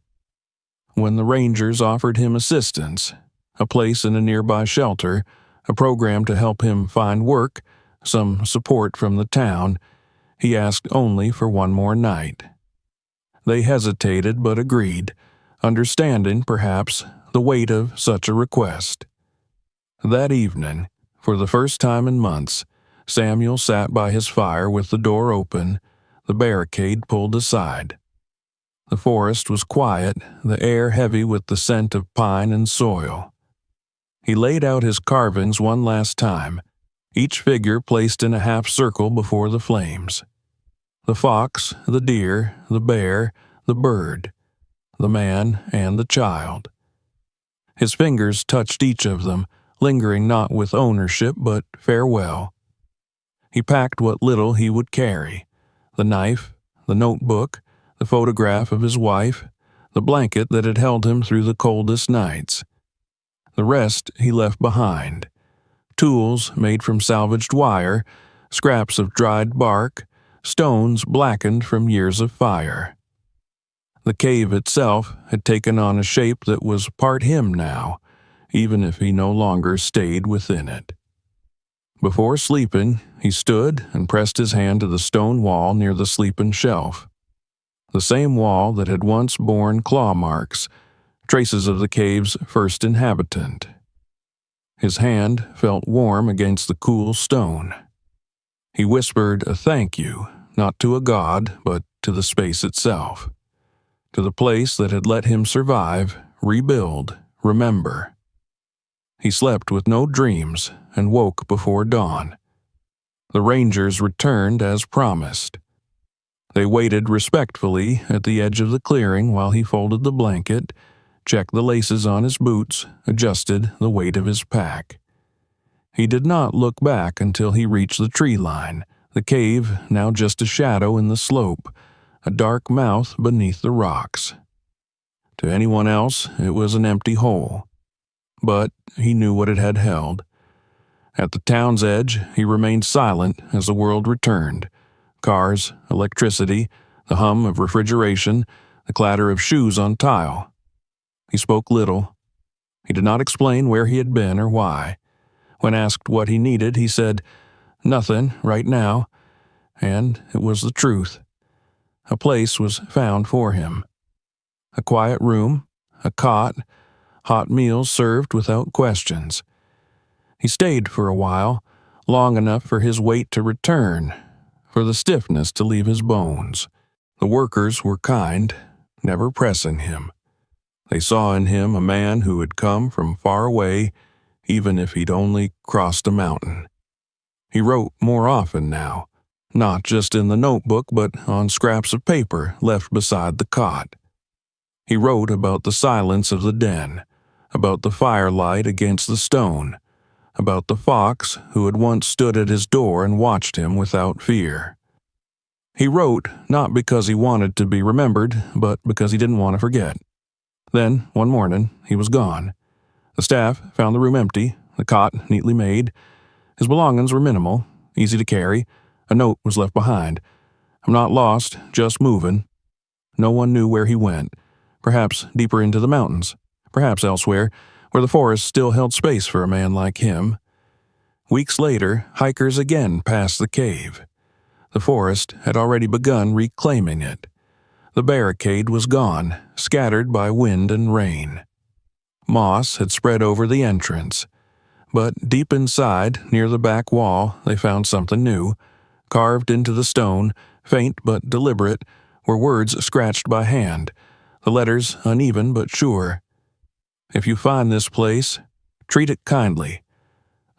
When the rangers offered him assistance, a place in a nearby shelter, a program to help him find work, some support from the town, he asked only for one more night. They hesitated but agreed, understanding, perhaps, the weight of such a request. That evening, for the first time in months, Samuel sat by his fire with the door open, the barricade pulled aside. The forest was quiet, the air heavy with the scent of pine and soil. He laid out his carvings one last time, each figure placed in a half circle before the flames. The fox, the deer, the bear, the bird, the man, and the child. His fingers touched each of them, lingering not with ownership but farewell. He packed what little he would carry, the knife, the notebook, the photograph of his wife, the blanket that had held him through the coldest nights. The rest he left behind. Tools made from salvaged wire, scraps of dried bark, stones blackened from years of fire. The cave itself had taken on a shape that was part him now, even if he no longer stayed within it. Before sleeping, he stood and pressed his hand to the stone wall near the sleeping shelf. The same wall that had once borne claw marks, traces of the cave's first inhabitant. His hand felt warm against the cool stone. He whispered a thank you, not to a god, but to the space itself. To the place that had let him survive, rebuild, remember. He slept with no dreams and woke before dawn. The rangers returned as promised. They waited respectfully at the edge of the clearing while he folded the blanket, checked the laces on his boots, adjusted the weight of his pack. He did not look back until he reached the tree line, the cave now just a shadow in the slope, a dark mouth beneath the rocks. To anyone else, it was an empty hole. But he knew what it had held. At the town's edge, he remained silent as the world returned. Cars, electricity, the hum of refrigeration, the clatter of shoes on tile. He spoke little. He did not explain where he had been or why. When asked what he needed, he said, "Nothing, right now." And it was the truth. A place was found for him. A quiet room, a cot, hot meals served without questions. He stayed for a while, long enough for his weight to return, for the stiffness to leave his bones. The workers were kind, never pressing him. They saw in him a man who had come from far away, even if he'd only crossed a mountain. He wrote more often now, not just in the notebook but on scraps of paper left beside the cot. He wrote about the silence of the den, about the firelight against the stone, about the fox who had once stood at his door and watched him without fear. He wrote not because he wanted to be remembered, but because he didn't want to forget. Then, one morning, he was gone. The staff found the room empty, the cot neatly made. His belongings were minimal, easy to carry. A note was left behind. "I'm not lost, just moving." No one knew where he went. Perhaps deeper into the mountains. Perhaps elsewhere, where the forest still held space for a man like him. Weeks later, hikers again passed the cave. The forest had already begun reclaiming it. The barricade was gone, scattered by wind and rain. Moss had spread over the entrance. But deep inside, near the back wall, they found something new. Carved into the stone, faint but deliberate, were words scratched by hand, the letters uneven but sure. If you find this place, treat it kindly.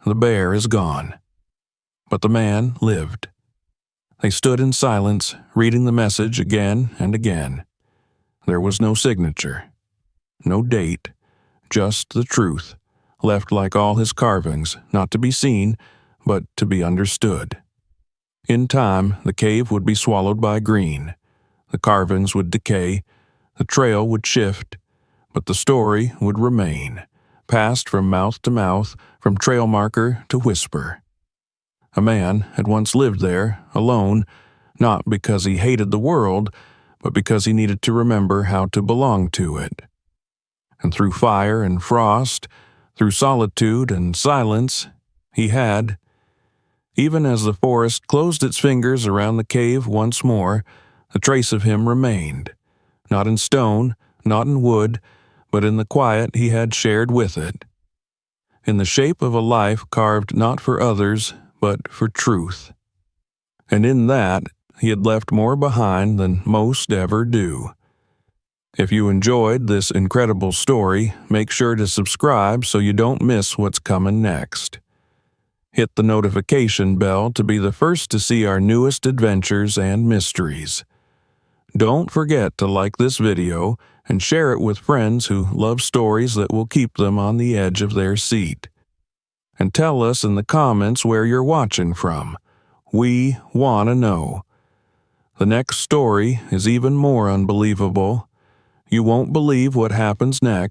The bear is gone. But the man lived. They stood in silence, reading the message again and again. There was no signature, no date, just the truth, left like all his carvings, not to be seen, but to be understood. In time, the cave would be swallowed by green. The carvings would decay, the trail would shift, but the story would remain, passed from mouth to mouth, from trail marker to whisper. A man had once lived there, alone, not because he hated the world, but because he needed to remember how to belong to it. And through fire and frost, through solitude and silence, he had. Even as the forest closed its fingers around the cave once more, a trace of him remained, not in stone, not in wood, but in the quiet he had shared with it, in the shape of a life carved not for others, but for truth. And in that, he had left more behind than most ever do. If you enjoyed this incredible story, make sure to subscribe so you don't miss what's coming next. Hit the notification bell to be the first to see our newest adventures and mysteries. Don't forget to like this video and share it with friends who love stories that will keep them on the edge of their seat. And tell us in the comments where you're watching from. We want to know. The next story is even more unbelievable. You won't believe what happens next.